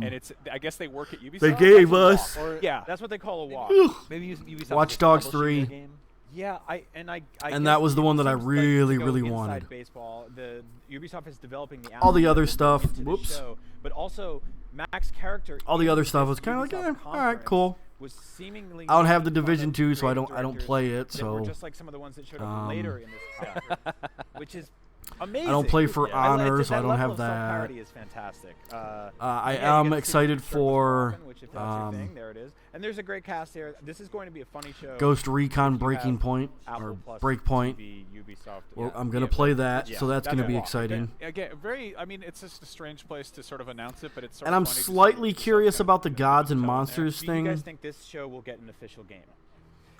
Speaker 18: And it's I guess they work at Ubisoft.
Speaker 1: They gave us
Speaker 18: yeah.
Speaker 6: That's what they call a walk.
Speaker 24: Maybe Ubisoft
Speaker 1: Watch
Speaker 24: is
Speaker 1: Dogs
Speaker 24: publishing
Speaker 1: 3.
Speaker 24: their game.
Speaker 6: Yeah, I
Speaker 1: And that was the one that I
Speaker 6: seems
Speaker 1: really,
Speaker 6: to go
Speaker 1: really
Speaker 6: inside
Speaker 1: wanted.
Speaker 6: Baseball, the Ubisoft is developing the
Speaker 1: All the
Speaker 6: Apple
Speaker 1: other
Speaker 6: into
Speaker 1: stuff,
Speaker 6: this
Speaker 1: whoops.
Speaker 6: show, but also Mac's character.
Speaker 1: All the
Speaker 6: in
Speaker 1: other stuff
Speaker 6: this
Speaker 1: was kind of like,
Speaker 6: Ubisoft
Speaker 1: all right,
Speaker 6: conference
Speaker 1: cool.
Speaker 6: Was seemingly
Speaker 1: I don't have the
Speaker 6: making fun
Speaker 1: Division
Speaker 6: of
Speaker 1: 2, so I
Speaker 6: creative
Speaker 1: don't
Speaker 6: directors
Speaker 1: play it.
Speaker 6: that were
Speaker 1: So
Speaker 6: just like some of the ones that showed up later in this conference, which is amazing.
Speaker 1: I don't play for Honor, so I don't
Speaker 6: level
Speaker 1: have
Speaker 6: of
Speaker 1: that.
Speaker 6: self-parody is fantastic.
Speaker 1: I
Speaker 6: yeah, you
Speaker 1: am
Speaker 6: get to see
Speaker 1: excited
Speaker 6: Surface
Speaker 1: for
Speaker 6: Robin, which if that's your thing, there it is. And there's a great cast there. This is going to be a funny show.
Speaker 1: Ghost Recon
Speaker 6: if you
Speaker 1: Breaking
Speaker 6: have
Speaker 1: Point
Speaker 6: Apple
Speaker 1: or
Speaker 6: Plus
Speaker 1: Breakpoint.
Speaker 6: TV, Ubisoft.
Speaker 1: Well, I'm gonna play that, so that's gonna be
Speaker 18: a-
Speaker 1: exciting.
Speaker 18: Again, very. I mean, it's just a strange place to sort of announce it, but it's. Sort
Speaker 1: And
Speaker 18: of
Speaker 1: I'm
Speaker 18: funny to see
Speaker 1: slightly
Speaker 18: Ubisoft
Speaker 1: curious
Speaker 18: kind of
Speaker 1: about the Gods and Monsters
Speaker 6: Do
Speaker 1: thing.
Speaker 6: you guys think this show will get an official game?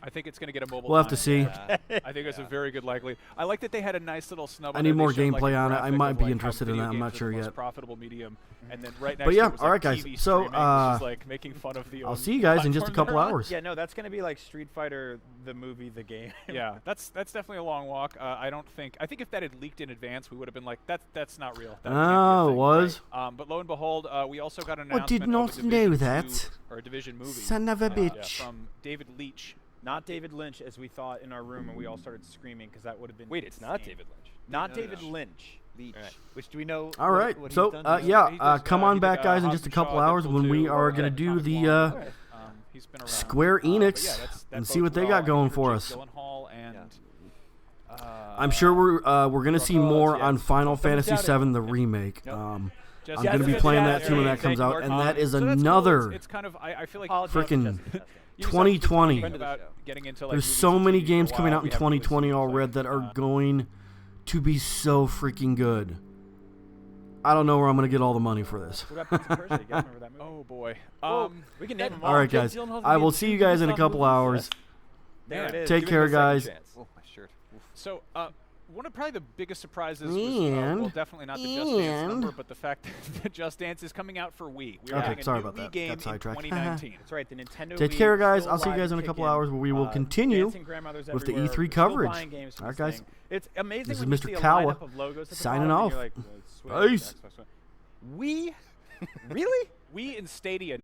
Speaker 18: I think it's going to get a mobile.
Speaker 1: We'll have to
Speaker 18: time.
Speaker 1: see.
Speaker 18: I think it's a very good likely. I like that they had a nice little snub.
Speaker 1: I
Speaker 18: on
Speaker 1: need
Speaker 18: there.
Speaker 1: more
Speaker 18: They showed, like,
Speaker 1: gameplay
Speaker 18: a
Speaker 1: on it. I
Speaker 18: graphic
Speaker 1: might
Speaker 18: of,
Speaker 1: be
Speaker 18: like, how
Speaker 1: interested in
Speaker 18: video
Speaker 1: that. I'm
Speaker 18: games
Speaker 1: not
Speaker 18: are the
Speaker 1: sure
Speaker 18: most
Speaker 1: yet.
Speaker 18: Profitable medium, and then right next
Speaker 1: But yeah,
Speaker 18: to it was,
Speaker 1: all
Speaker 18: like,
Speaker 1: right, guys.
Speaker 18: TV
Speaker 1: So,
Speaker 18: streaming, which is, like making fun of the.
Speaker 1: I'll
Speaker 18: own
Speaker 1: see you guys in just a
Speaker 18: platform
Speaker 1: couple
Speaker 18: they're on.
Speaker 1: hours.
Speaker 24: Yeah, no, that's going to be like Street Fighter, the movie, the game.
Speaker 18: Yeah, that's definitely a long walk. I don't think. I think if that had leaked in advance, we would have been like, that's not real. That can't be a
Speaker 1: Oh, it
Speaker 18: thing,
Speaker 1: was?
Speaker 18: right? But lo and behold, we also got an
Speaker 1: I did
Speaker 18: announcement
Speaker 1: not
Speaker 18: of a
Speaker 1: know
Speaker 18: Division
Speaker 1: that.
Speaker 18: 2 or a Division movie.
Speaker 1: Son of a bitch.
Speaker 18: From David Leitch.
Speaker 24: Not David Lynch, as we thought in our room, and we all started screaming because that would have been.
Speaker 25: Wait, it's not
Speaker 24: insane.
Speaker 25: David Lynch.
Speaker 24: Not
Speaker 25: No,
Speaker 24: David
Speaker 25: no.
Speaker 24: Lynch. Leach.
Speaker 25: All right.
Speaker 24: Which do we know?
Speaker 1: All right.
Speaker 24: What
Speaker 1: So,
Speaker 24: he's done?
Speaker 1: yeah, come on
Speaker 18: he
Speaker 1: back,
Speaker 18: did,
Speaker 1: guys, in
Speaker 18: Hobbs
Speaker 1: just a
Speaker 18: and
Speaker 1: couple
Speaker 18: Shaw,
Speaker 1: hours
Speaker 18: Deadpool
Speaker 1: when we
Speaker 18: 2,
Speaker 1: are going to
Speaker 18: and
Speaker 1: do
Speaker 18: Sonic
Speaker 1: the
Speaker 18: One. He's been around.
Speaker 1: Square Enix
Speaker 18: Yeah, that
Speaker 1: and see
Speaker 18: bodes
Speaker 1: what they
Speaker 18: well,
Speaker 1: got
Speaker 18: I
Speaker 1: going
Speaker 18: think,
Speaker 1: for
Speaker 18: Jake
Speaker 1: us.
Speaker 18: Gyllenhaal and,
Speaker 1: I'm sure we're going to see more
Speaker 18: yes.
Speaker 1: on Final
Speaker 18: Something's
Speaker 1: Fantasy
Speaker 18: doubting.
Speaker 1: VII, the remake.
Speaker 18: Yep.
Speaker 1: I'm
Speaker 18: Just
Speaker 1: going to be
Speaker 18: Jessica
Speaker 1: playing that
Speaker 18: Chastain.
Speaker 1: too when that
Speaker 18: Thank
Speaker 1: comes
Speaker 18: you,
Speaker 1: out,
Speaker 18: Mark.
Speaker 1: and that is
Speaker 18: So that's cool.
Speaker 1: another
Speaker 18: It's kind of I feel like
Speaker 1: freaking
Speaker 18: Ubisoft
Speaker 1: 2020.
Speaker 18: about getting into, like,
Speaker 1: There's
Speaker 18: movies
Speaker 1: so
Speaker 18: and
Speaker 1: many
Speaker 18: TV for a
Speaker 1: games coming
Speaker 18: while.
Speaker 1: out in
Speaker 18: We haven't really
Speaker 1: 2020
Speaker 18: seen
Speaker 1: already that are going to be so freaking good. I don't know where I'm going to get all the money for this.
Speaker 24: What about Prince of Persia? You guys remember that movie?
Speaker 18: Oh boy.
Speaker 24: We can name them all.
Speaker 1: All right,
Speaker 24: Jake
Speaker 1: guys.
Speaker 24: Gyllenhaal's
Speaker 1: I
Speaker 24: gonna
Speaker 1: will
Speaker 24: be
Speaker 1: see
Speaker 24: in
Speaker 1: you
Speaker 24: two
Speaker 1: guys in a
Speaker 24: Ubisoft
Speaker 1: couple
Speaker 24: movies.
Speaker 1: hours.
Speaker 24: There it is.
Speaker 1: Take
Speaker 24: Give
Speaker 1: care,
Speaker 24: him a second
Speaker 1: guys.
Speaker 24: chance. Oh, my shirt. Oof.
Speaker 18: So, one of probably the biggest surprises was,
Speaker 1: And-
Speaker 18: well, definitely not the Just Dance number, but the fact that Just Dance is coming out for Wii. We're
Speaker 1: Okay,
Speaker 18: having a
Speaker 1: sorry
Speaker 18: new
Speaker 1: about
Speaker 18: Wii
Speaker 1: that.
Speaker 18: game
Speaker 1: Got
Speaker 18: in
Speaker 1: sidetracked.
Speaker 18: 2019.
Speaker 24: That's right. The Nintendo.
Speaker 1: Take
Speaker 24: Wii
Speaker 1: care, guys.
Speaker 24: still
Speaker 1: I'll see you
Speaker 24: alive
Speaker 1: guys in a
Speaker 24: and
Speaker 1: couple
Speaker 24: kicking.
Speaker 1: hours where we will continue
Speaker 24: dancing grandmothers
Speaker 1: with the
Speaker 24: everywhere.
Speaker 1: E3
Speaker 24: We're still
Speaker 1: coverage.
Speaker 24: buying games from
Speaker 1: All right,
Speaker 24: this
Speaker 1: guys.
Speaker 24: thing. It's amazing
Speaker 1: This is
Speaker 24: when you
Speaker 1: Mr.
Speaker 24: see a
Speaker 1: Cowa
Speaker 24: lineup of logos at the
Speaker 1: signing
Speaker 24: bottom and
Speaker 1: off.
Speaker 24: you're like, Switch,
Speaker 1: Peace.
Speaker 24: Xbox One. We? Really?
Speaker 18: Wii and Stadia.